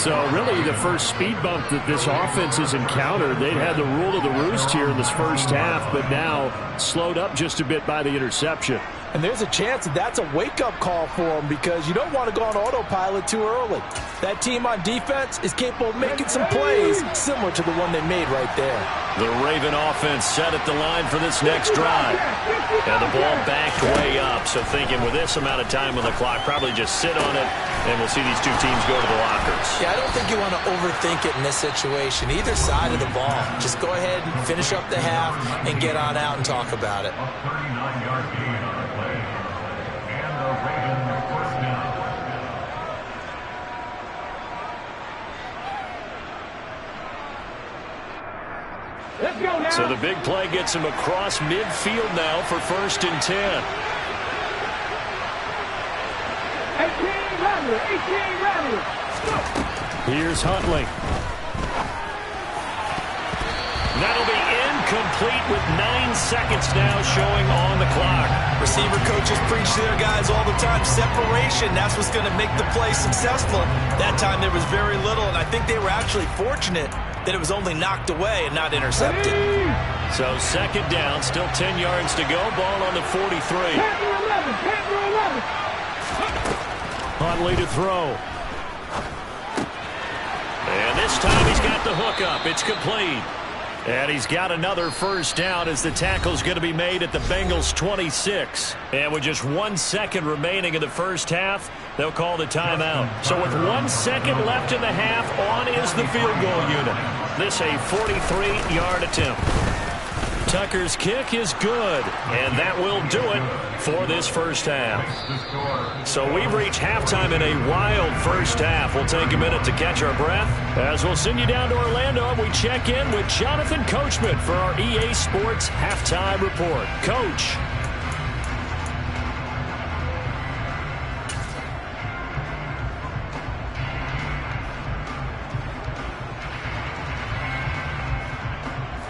So really the first speed bump that this offense has encountered, they'd had the rule of the roost here in this first half, but now slowed up just a bit by the interception. And there's a chance that that's a wake-up call for them because you don't want to go on autopilot too early. That team on defense is capable of making some plays similar to the one they made right there. The Raven offense set at the line for this next drive. And the ball backed way up, so thinking with this amount of time on the clock, probably just sit on it, and we'll see these two teams go to the lockers. Yeah, I don't think you want to overthink it in this situation. Either side of the ball. Just go ahead and finish up the half and get on out and talk about it. Let's go now. So the big play gets him across midfield now for 1st and 10. 18 Rattler, 18 Rattler. Here's Huntley. That'll be incomplete with 9 seconds now showing on the clock. Receiver coaches preach to their guys all the time. Separation, that's what's going to make the play successful. That time there was very little, and I think they were actually fortunate that it was only knocked away and not intercepted. So 2nd down, still 10 yards to go. Ball on the 43. Panther 11. Huntley to throw. And this time he's got the hook up. It's complete. And he's got another first down as the tackle's going to be made at the Bengals 26. And with just 1 second remaining in the first half, they'll call the timeout. So with 1 second left in the half, on is the field goal unit. This a 43-yard attempt. Tucker's kick is good, and that will do it for this first half. So we've reached halftime in a wild first half. We'll take a minute to catch our breath as we'll send you down to Orlando and we check in with Jonathan Coachman for our EA Sports Halftime Report. Coach.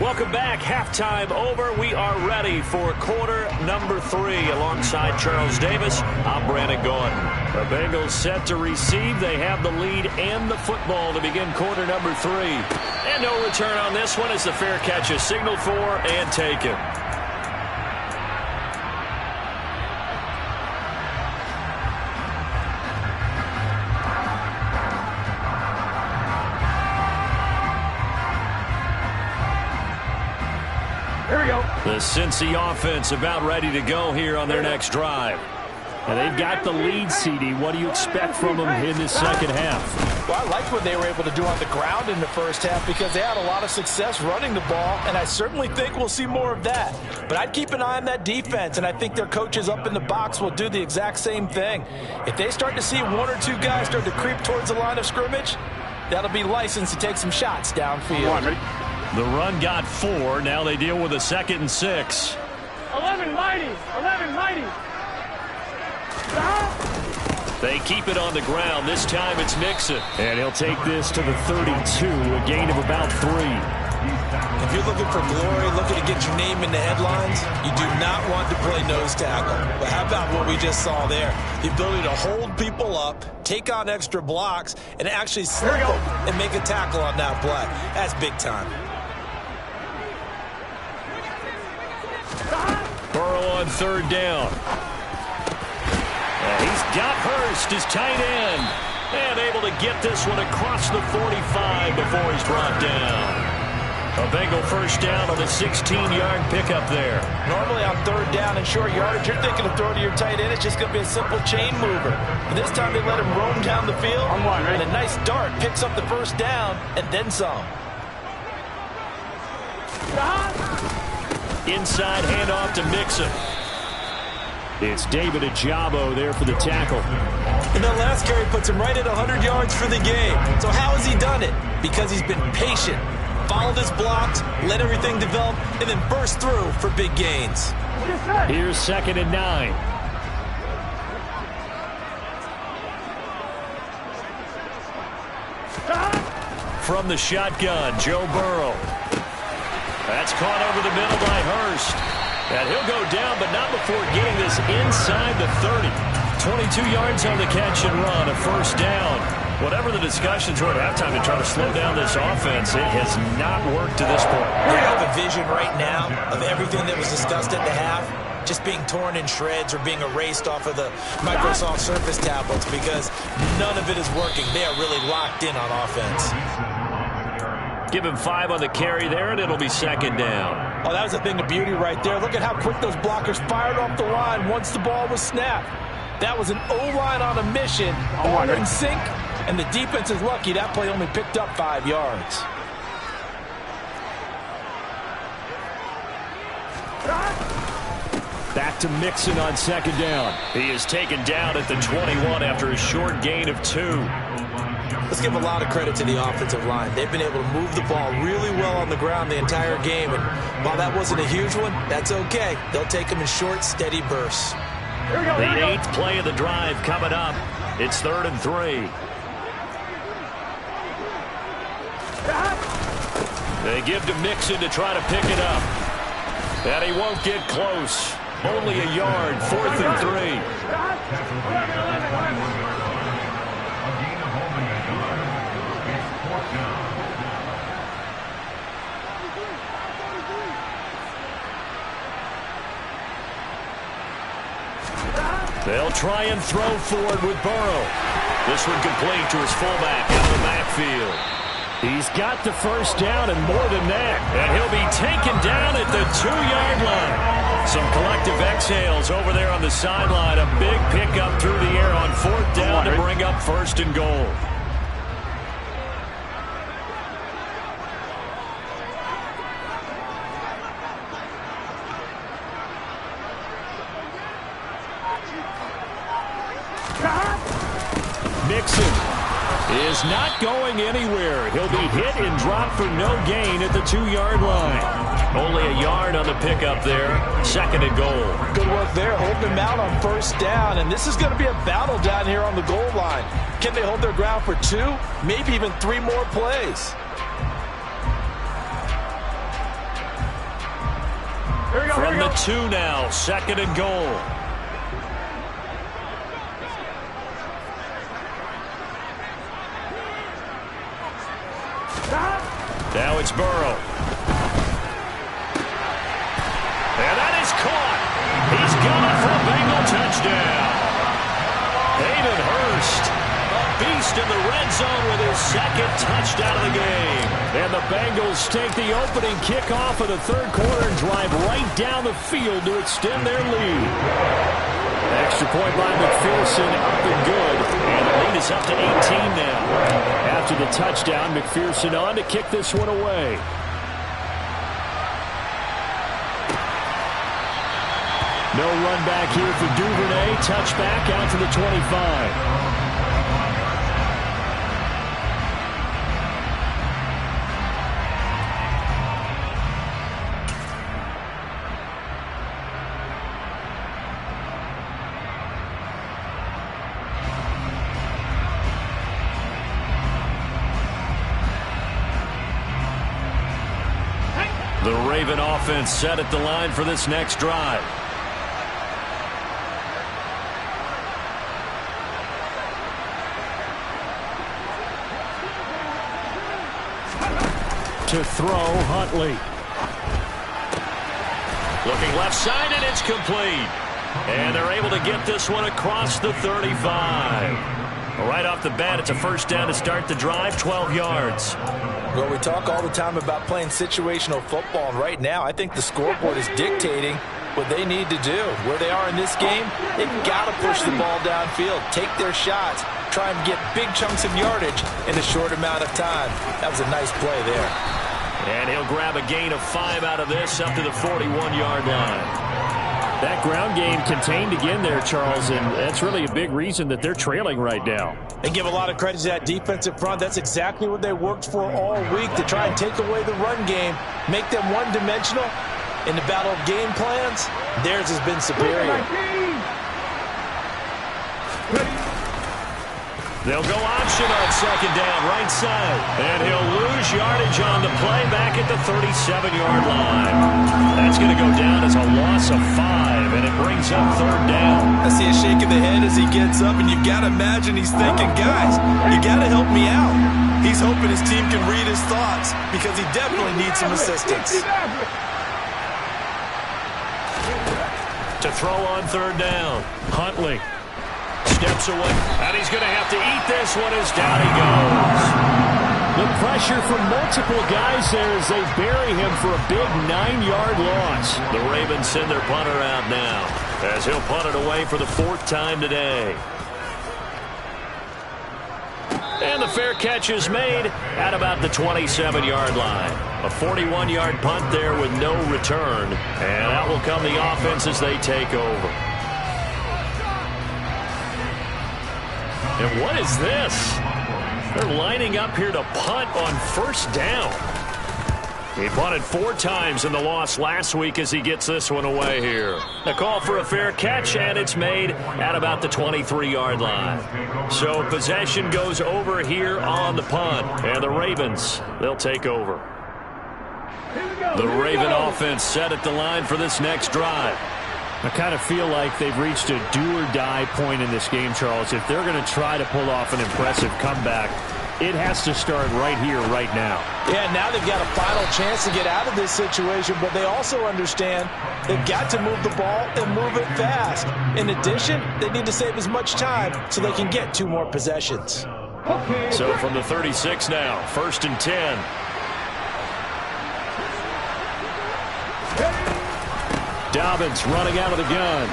Welcome back. Halftime over. We are ready for quarter number 3. Alongside Charles Davis, I'm Brandon Gordon. The Bengals set to receive. They have the lead and the football to begin quarter number 3. And no return on this one as the fair catch is signaled for and taken. The Cincy offense about ready to go here on their next drive. And they've got the lead, CD. What do you expect from them in this second half? Well, I liked what they were able to do on the ground in the first half because they had a lot of success running the ball, and I certainly think we'll see more of that. But I'd keep an eye on that defense, and I think their coaches up in the box will do the exact same thing. If they start to see 1 or 2 guys start to creep towards the line of scrimmage, that'll be licensed to take some shots downfield. The run got 4. Now they deal with a 2nd and 6. 11 mighty. 11 mighty. They keep it on the ground. This time it's Mixon. And he'll take this to the 32, a gain of about 3. If you're looking for glory, looking to get your name in the headlines, you do not want to play nose tackle. But how about what we just saw there? The ability to hold people up, take on extra blocks, and actually slip them and make a tackle on that play. That's big time. Burrow on 3rd down. And he's got Hurst, his tight end. And able to get this one across the 45 before he's dropped down. A Bengal first down on the 16-yard pickup there. Normally on 3rd down and short yardage, you're thinking of throwing to your tight end. It's just going to be a simple chain mover. But this time they let him roam down the field. And a nice dart picks up the first down and then some. Inside handoff to Mixon. It's David Ojabo there for the tackle. And that last carry puts him right at 100 yards for the game. So how has he done it? Because he's been patient, followed his blocks, let everything develop, and then burst through for big gains. Here's 2nd and 9. From the shotgun, Joe Burrow. That's caught over the middle by Hurst. And he'll go down, but not before getting this inside the 30. 22 yards on the catch and run, a first down. Whatever the discussions were at halftime to try to slow down this offense, it has not worked to this point. We have a vision right now of everything that was discussed at the half just being torn in shreds or being erased off of the Microsoft Surface tablets because none of it is working. They are really locked in on offense. Give him 5 on the carry there, and it'll be 2nd down. Oh, that was a thing of beauty right there. Look at how quick those blockers fired off the line once the ball was snapped. That was an O-line on a mission, all in sync, and the defense is lucky that play only picked up 5 yards. Back to Mixon on 2nd down. He is taken down at the 21 after a short gain of 2. Let's give a lot of credit to the offensive line. They've been able to move the ball really well on the ground the entire game. And while that wasn't a huge one, that's okay. They'll take them in short, steady bursts. The 8th play of the drive coming up. It's 3rd and 3. They give to Mixon to try to pick it up. And he won't get close. Only a yard, 4th and 3. They'll try and throw forward with Burrow. This one complete to his fullback out of the backfield. He's got the first down and more than that. And he'll be taken down at the 2-yard line. Some collective exhales over there on the sideline. A big pickup through the air on 4th down to bring up 1st and goal. Mixon is not going anywhere. He'll be hit and dropped for no gain at the 2-yard line. Only a yard on the pickup there. 2nd and goal. Good work there, holding him out on 1st down. And this is going to be a battle down here on the goal line. Can they hold their ground for 2, maybe even 3 more plays? From the 2 now, 2nd and goal. Now it's Burrow. And that is caught. He's got it for a Bengal touchdown. Hayden Hurst, a beast in the red zone with his 2nd touchdown of the game. And the Bengals take the opening kickoff of the 3rd quarter and drive right down the field to extend their lead. Extra point by McPherson, up and good. And the lead is up to 18 now. After the touchdown, McPherson on to kick this one away. No run back here for Duvernay. Touchback out to the 25. The Raven offense set at the line for this next drive. To throw, Huntley. Looking left side, and it's complete. And they're able to get this one across the 35. Right off the bat, it's a first down to start the drive, 12 yards. Well, we talk all the time about playing situational football, and right now I think the scoreboard is dictating what they need to do. Where they are in this game, they've got to push the ball downfield, take their shots, try and get big chunks of yardage in a short amount of time. That was a nice play there. And he'll grab a gain of 5 out of this up to the 41-yard line. That ground game contained again there, Charles, and that's really a big reason that they're trailing right now. They give a lot of credit to that defensive front. That's exactly what they worked for all week, to try and take away the run game, make them one-dimensional. In the battle of game plans, theirs has been superior. They'll go option on 2nd down, right side. And he'll lose yardage on the play back at the 37-yard line. That's going to go down as a loss of 5, and it brings up 3rd down. I see a shake of the head as he gets up, and you've got to imagine he's thinking, guys, you got to help me out. He's hoping his team can read his thoughts because he definitely needs some assistance. To throw on 3rd down, Huntley. Steps away, and he's going to have to eat this one as down he goes. The pressure from multiple guys there as they bury him for a big 9-yard loss. The Ravens send their punter out now as he'll punt it away for the 4th time today. And the fair catch is made at about the 27-yard line. A 41-yard punt there with no return, and out will come the offense as they take over. And what is this? They're lining up here to punt on 1st down. He punted 4 times in the loss last week as he gets this one away here. A call for a fair catch, and it's made at about the 23-yard line. So possession goes over here on the punt, and the Ravens, they'll take over. The Raven offense set at the line for this next drive. I kind of feel like they've reached a do-or-die point in this game, Charles. If they're going to try to pull off an impressive comeback, it has to start right here, right now. Yeah, now they've got a final chance to get out of this situation, but they also understand they've got to move the ball and move it fast. In addition, they need to save as much time so they can get 2 more possessions. So from the 36 now, 1st and 10. Dobbins running out of the gun.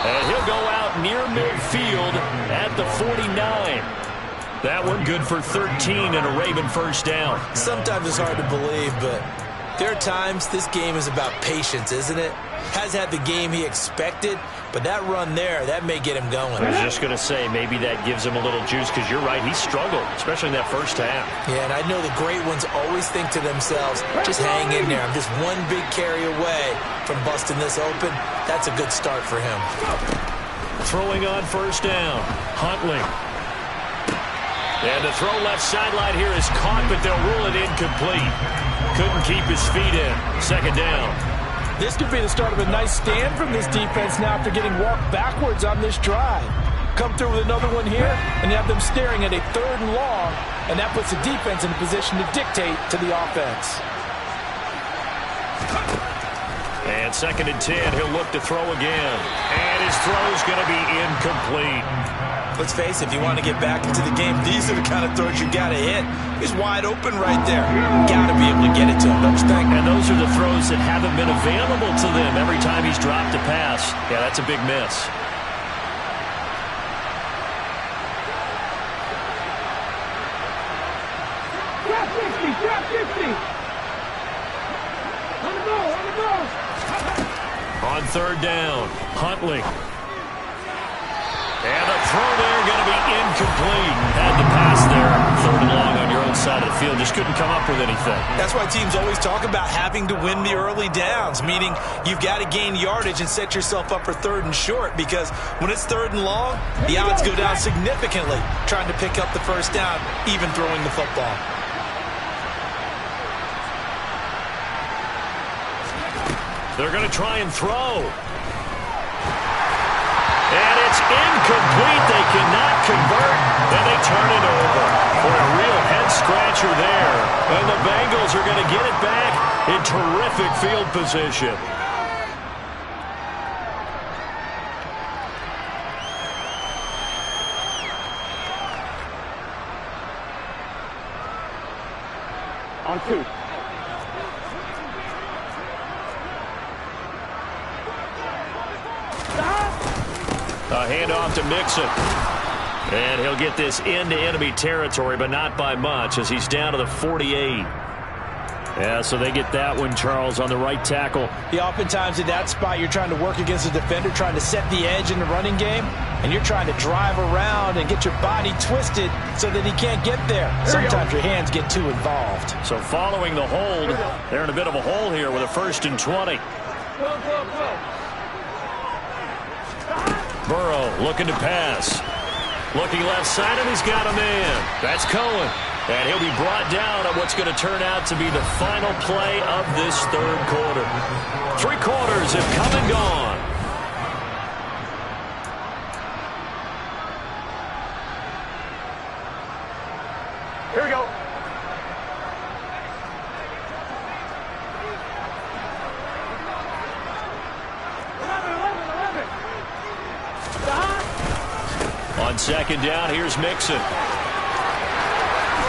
And he'll go out near midfield at the 49. That one good for 13 and a Raven 1st down. Sometimes it's hard to believe, but there are times this game is about patience, isn't it? Has had the game he expected, but that run there, that may get him going. I was just going to say, maybe that gives him a little juice, because you're right, he struggled, especially in that 1st half. Yeah, and I know the great ones always think to themselves, just hang in there. I'm just one big carry away from busting this open. That's a good start for him. Throwing on 1st down, Huntley. And the throw left sideline here is caught, but they'll rule it incomplete. Couldn't keep his feet in. Second down. This could be the start of a nice stand from this defense now after getting walked backwards on this drive. Come through with another one here, and you have them staring at a 3rd and long, and that puts the defense in a position to dictate to the offense. And 2nd and 10, he'll look to throw again. And his throw's going to be incomplete. Let's face it, if you want to get back into the game, these are the kind of throws you got to hit. He's wide open right there. Got to be able to get it to him, don't you think? And those are the throws that haven't been available to them every time he's dropped a pass. Yeah, that's a big miss. Drop 50. On the ball. On 3rd down, Huntley. And the throw there going to be incomplete. Had the pass there, 3rd and long on your own side of the field. Just couldn't come up with anything. That's why teams always talk about having to win the early downs, meaning you've got to gain yardage and set yourself up for 3rd and short, because when it's 3rd and long, the odds go down significantly trying to pick up the 1st down, even throwing the football. They're going to try and throw. And it's incomplete. They cannot convert, and they turn it over. For a real head-scratcher there. And the Bengals are going to get it back in terrific field position. On 2. A handoff to Mixon. And he'll get this into enemy territory, but not by much, as he's down to the 48. Yeah, so they get that one, Charles, on the right tackle. Yeah, oftentimes in that spot, you're trying to work against a defender, trying to set the edge in the running game, and you're trying to drive around and get your body twisted so that he can't get there. Sometimes your hands get too involved. So following the hold, they're in a bit of a hole here with a 1st and 20. Burrow looking to pass. Looking left side, and he's got a man. That's Cohen. And he'll be brought down at what's going to turn out to be the final play of this 3rd quarter. 3 quarters have come and gone. Here we go. On 2nd down, here's Mixon.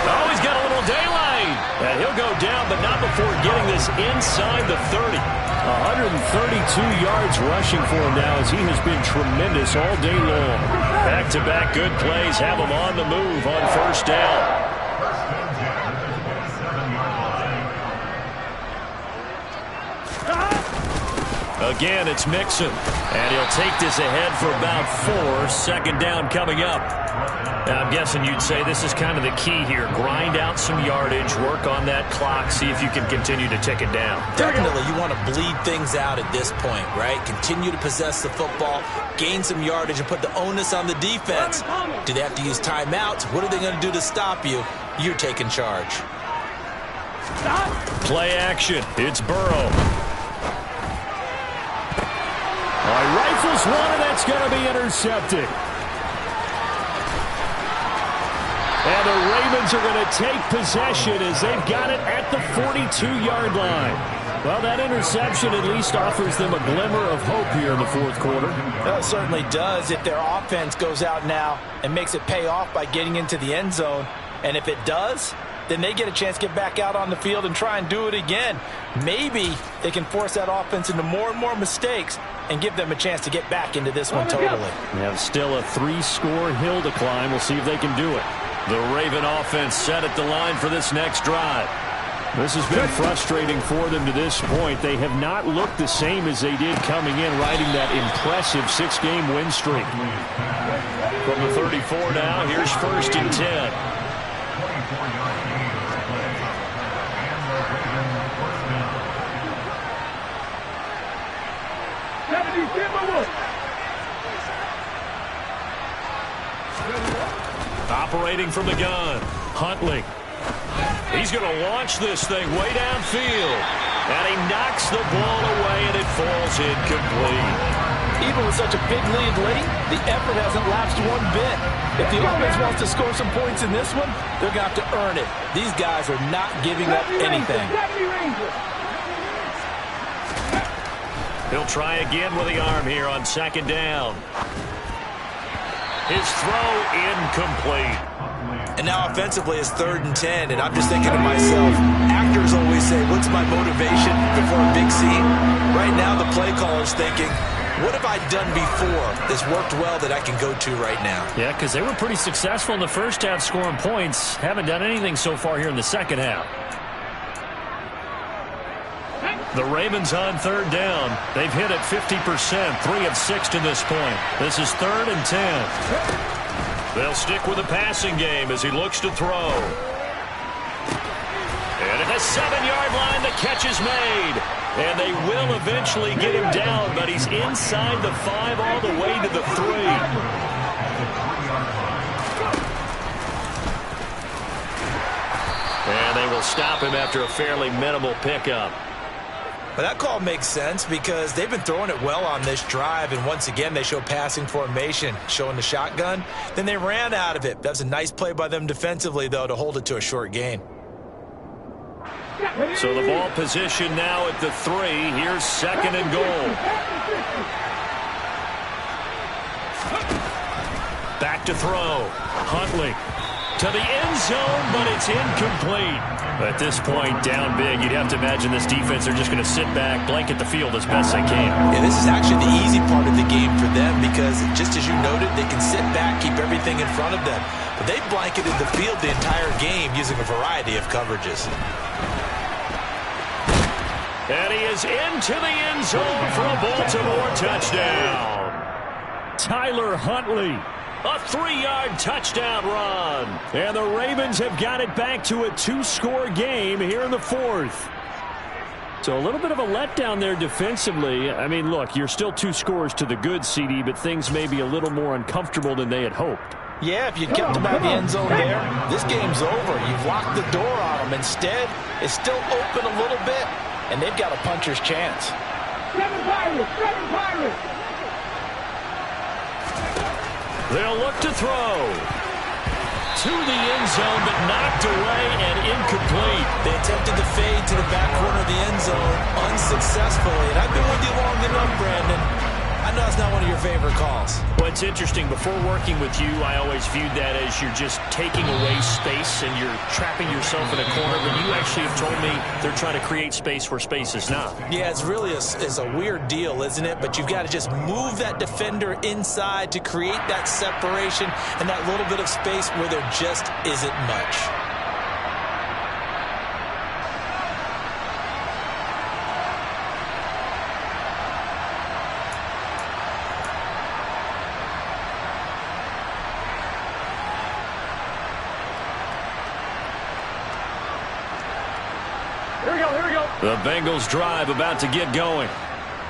Oh, he's got a little daylight. And he'll go down, but not before getting this inside the 30. 132 yards rushing for him now, as he has been tremendous all day long. Back-to-back good plays have him on the move on 1st down. Again, it's Mixon. And he'll take this ahead for about 4. 2nd down coming up. Now, I'm guessing you'd say this is kind of the key here. Grind out some yardage, work on that clock, see if you can continue to tick it down. Definitely, you want to bleed things out at this point, right? Continue to possess the football, gain some yardage, and put the onus on the defense. Do they have to use timeouts? What are they going to do to stop you? You're taking charge. Play action. It's Burrow. Rifles one, and that's going to be intercepted. And the Ravens are going to take possession as they've got it at the 42-yard line. Well, that interception at least offers them a glimmer of hope here in the 4th quarter. Well, it certainly does if their offense goes out now and makes it pay off by getting into the end zone. And if it does, then they get a chance to get back out on the field and try and do it again. Maybe they can force that offense into more and more mistakes and give them a chance to get back into this one totally. They have still a 3-score hill to climb. We'll see if they can do it. The Raven offense set at the line for this next drive. This has been frustrating for them to this point. They have not looked the same as they did coming in, riding that impressive 6-game win streak. From the 34 now, here's 1st and 10. Operating from the gun, Huntley. He's going to launch this thing way downfield. And he knocks the ball away, and it falls incomplete. Even with such a big lead late, the effort hasn't lapsed one bit. If the offense wants to score some points in this one, they're going to have to earn it. These guys are not giving up anything. He'll try again with the arm here on second down. His throw incomplete. And now offensively it's 3rd and 10, and I'm just thinking to myself, actors always say, what's my motivation before a big scene? Right now the play caller's thinking, what have I done before that's worked well that I can go to right now? Yeah, because they were pretty successful in the first half scoring points. Haven't done anything so far here in the second half. The Ravens on 3rd down. They've hit it 50%, 3 of 6 to this point. This is 3rd and 10. They'll stick with the passing game as he looks to throw. And at the 7-yard line, the catch is made. And they will eventually get him down, but he's inside the 5 all the way to the 3. And they will stop him after a fairly minimal pickup. But that call makes sense because they've been throwing it well on this drive, and once again they show passing formation, showing the shotgun. Then they ran out of it. That's a nice play by them defensively, though, to hold it to a short gain. So the ball position now at the 3. Here's 2nd and goal. Back to throw. Huntley to the end zone, but it's incomplete. At this point, down big, you'd have to imagine this defense are just going to sit back, blanket the field as best they can. Yeah, this is actually the easy part of the game for them because, just as you noted, they can sit back, keep everything in front of them. But they've blanketed the field the entire game using a variety of coverages. And he is into the end zone for a Baltimore touchdown. Tyler Huntley. A 3-yard touchdown run. And the Ravens have got it back to a 2-score game here in the 4th. So a little bit of a letdown there defensively. I mean, look, you're still 2 scores to the good, CD, but things may be a little more uncomfortable than they had hoped. Yeah, if you kept them out of the end zone there, this game's over. You've locked the door on them. Instead, it's still open a little bit, and they've got a puncher's chance. 7 Pirates! 7 Pirates! They'll look to throw. To the end zone, but knocked away and incomplete. They attempted to fade to the back corner of the end zone unsuccessfully. And I've been with you long enough, Brandon. I know it's not one of your favorite calls. Well, it's interesting. Before working with you, I always viewed that as you're just taking away space and you're trapping yourself in a corner. But you actually have told me they're trying to create space where space is not. Yeah, it's really a weird deal, isn't it? But you've got to just move that defender inside to create that separation and that little bit of space where there just isn't much. The Bengals drive about to get going.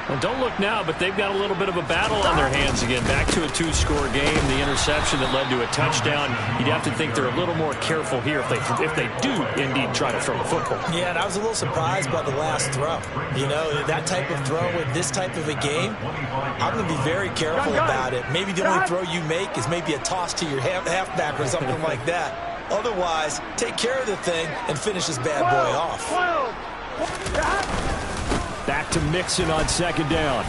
Well, don't look now, but they've got a little bit of a battle on their hands again. Back to a 2-score game. The interception that led to a touchdown. You'd have to think they're a little more careful here if they do indeed try to throw the football. Yeah, and I was a little surprised by the last throw. You know, that type of throw in this type of a game, I'm going to be very careful about it. Maybe the only throw you make is maybe a toss to your halfback or something like that. Otherwise, take care of the thing and finish this bad boy off. Back to Mixon on 2nd down.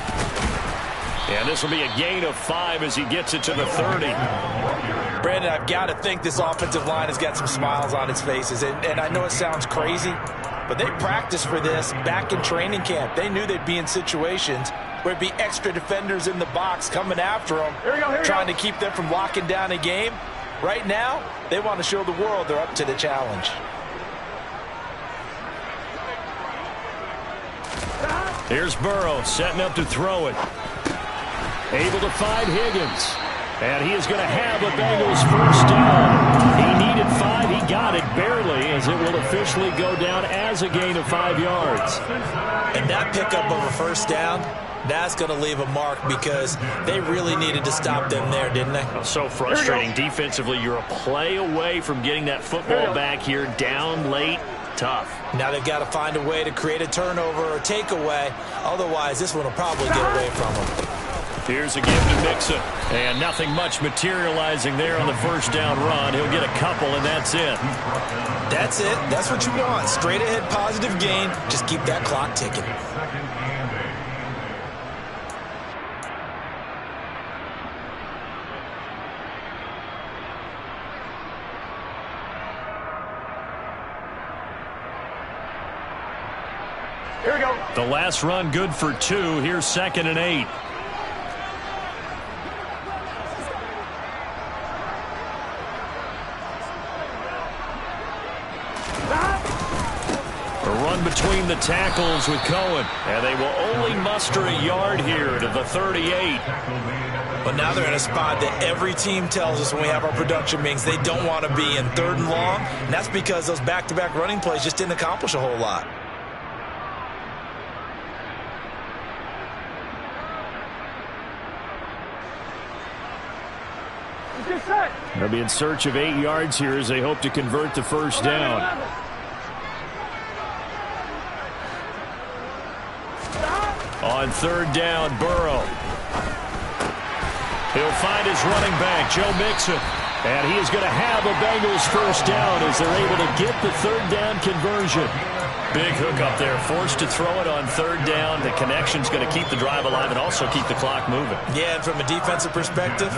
And this will be a gain of 5 as he gets it to the 30. Brandon, I've got to think this offensive line has got some smiles on its faces. And I know it sounds crazy, but they practiced for this back in training camp. They knew they'd be in situations where it'd be extra defenders in the box coming after them, trying to keep them from locking down a game. Right now, they want to show the world they're up to the challenge. Here's Burrow setting up to throw it. Able to find Higgins. And he is going to have a Bengals 1st down. He needed 5. He got it barely as it will officially go down as a gain of 5 yards. And that pickup of a 1st down, That's going to leave a mark because they really needed to stop them there, didn't they? So frustrating. Defensively, you're a play away from getting that football back here, down late. Tough. Now they've got to find a way to create a turnover or takeaway. Otherwise, this one will probably get away from them. Here's a give to Mixon. And nothing much materializing there on the first down run. He'll get a couple, and that's it. That's it. That's what you want. Straight ahead positive gain. Just keep that clock ticking. Here we go. The last run good for 2. Here's 2nd and 8. A run between the tackles with Cohen. And they will only muster a yard here to the 38. But now they're in a spot that every team tells us when we have our production meetings they don't want to be in 3rd and long. And that's because those back-to-back running plays just didn't accomplish a whole lot. They'll be in search of 8 yards here as they hope to convert the first down. On 3rd down, Burrow. He'll find his running back, Joe Mixon. And he is going to have a Bengals first down as they're able to get the 3rd down conversion. Big hook up there, forced to throw it on 3rd down. The connection's going to keep the drive alive and also keep the clock moving. Yeah, and from a defensive perspective,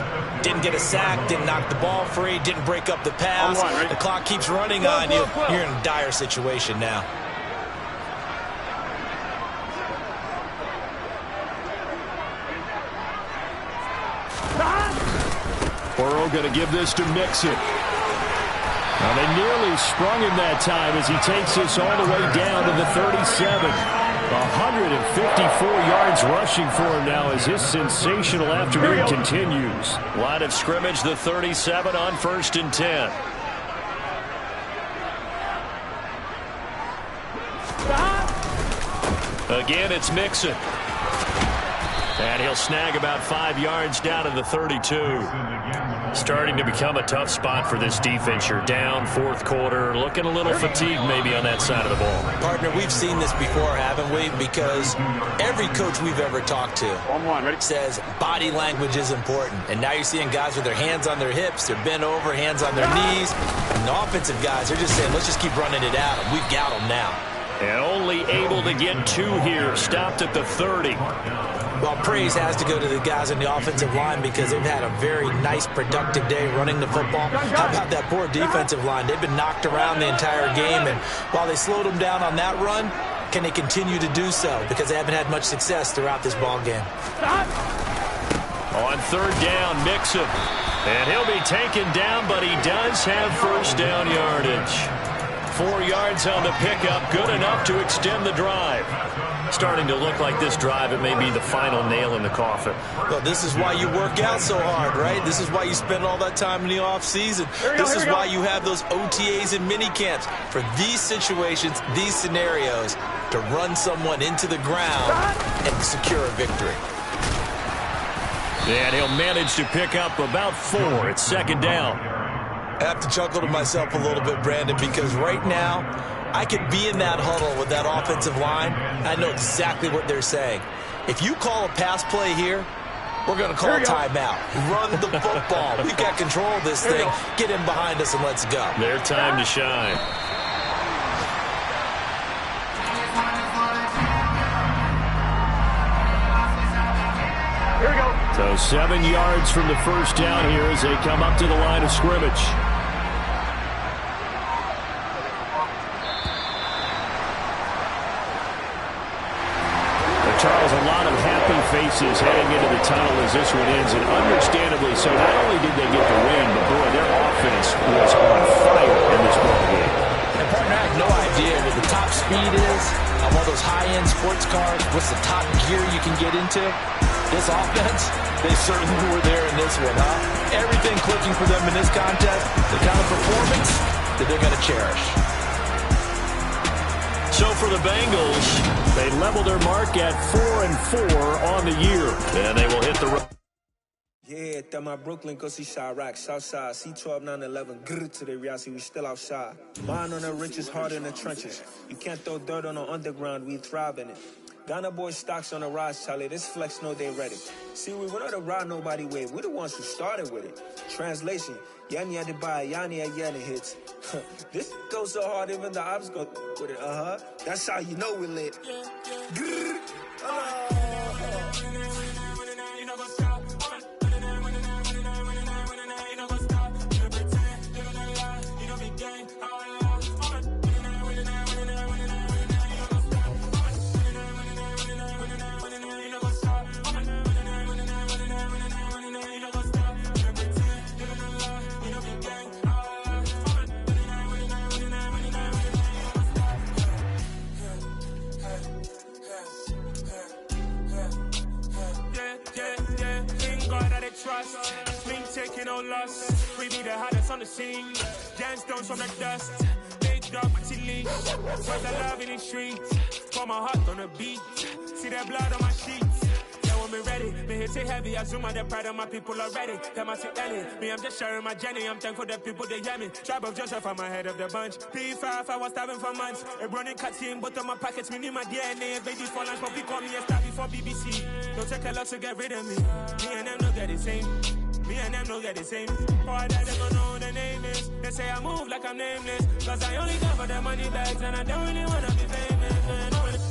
didn't get a sack, didn't knock the ball free, didn't break up the pass. The clock keeps running on you. You're in a dire situation now. Burrow going to give this to Mixon. Now they nearly sprung him that time as he takes this all the way down to the 37. 154 yards rushing for him now as his sensational afternoon continues. Line of scrimmage, the 37 on 1st and 10. Again, it's Mixon. And he'll snag about 5 yards down to the 32. Starting to become a tough spot for this defense. You're down 4th quarter, looking a little fatigued maybe on that side of the ball. Partner, we've seen this before, haven't we? Because every coach we've ever talked to says body language is important. And now you're seeing guys with their hands on their hips, they're bent over, hands on their knees. And the offensive guys, they're just saying, let's just keep running it at them. We've got them now. And only able to get 2 here, stopped at the 30. Well, praise has to go to the guys on the offensive line because they've had a very nice, productive day running the football. How about that poor defensive line? They've been knocked around the entire game, and while they slowed them down on that run, can they continue to do so? Because they haven't had much success throughout this ball game. On 3rd down, Mixon. And he'll be taken down, but he does have first down yardage. 4 yards on the pickup, good enough to extend the drive. Starting to look like this drive, it may be the final nail in the coffin. Well, this is why you work out so hard, right? This is why you spend all that time in the offseason. This is why you have those OTAs and mini camps. For these situations, these scenarios, to run someone into the ground and secure a victory. And he'll manage to pick up about 4. It's 2nd down. I have to chuckle to myself a little bit, Brandon, because right now, I could be in that huddle with that offensive line. I know exactly what they're saying. If you call a pass play here, we're going to call a timeout. Run the football. We've got control of this thing. Get in behind us and let's go. Their time to shine. Here we go. So 7 yards from the first down here as they come up to the line of scrimmage. Charles, a lot of happy faces heading into the tunnel as this one ends, and understandably so. Not only did they get the win, but boy, their offense was on fire in this ball game. And partner, I have no idea what the top speed is on one of those high-end sports cars. What's the top gear you can get into? This offense, they certainly were there in this one, huh? Everything clicking for them in this contest, the kind of performance that they're going to cherish. So for the Bengals, They level their mark at 4-4 on the year. And they will hit the road. Yeah, that my Brooklyn, go see Chirac, Southside, C12, 911, grr to the reality, we still outside. Mine on the riches, hard in the trenches. You can't throw dirt on the underground, we thrive in it. Ghana boys stocks on the rise, Charlie, this flex know they ready. See, we went on the ride nobody wave, we the ones who started with it. Translation, Yanni had to buy, Yanni had Yanni hits. This goes so hard, even the ops go with it, That's how you know we lit. Grr. Trust, clean taking no loss. We be the hottest on the scene. Gemstones from the dust. Big dog, pretty leash. Where's the love in the streets? Pour my heart on the beat. See that blood on my sheets. Yeah, when we ready, me hit it heavy. I zoom out the pride of my people already. Them I see Ellie. Me, I'm just sharing my journey. I'm thankful that people they hear me. Tribe of Joseph, I'm ahead of the bunch. P5, I was starving for months. A running cut in both of my pockets. Me need my DNA. Baby for lunch, but we call me a star before BBC. Don't take a lot to get rid of me. Me and them no get the same. Me and them no get the same. For that they don't know who the name is. They say I move like I'm nameless. Cause I only cover the money bags and I don't really wanna be famous.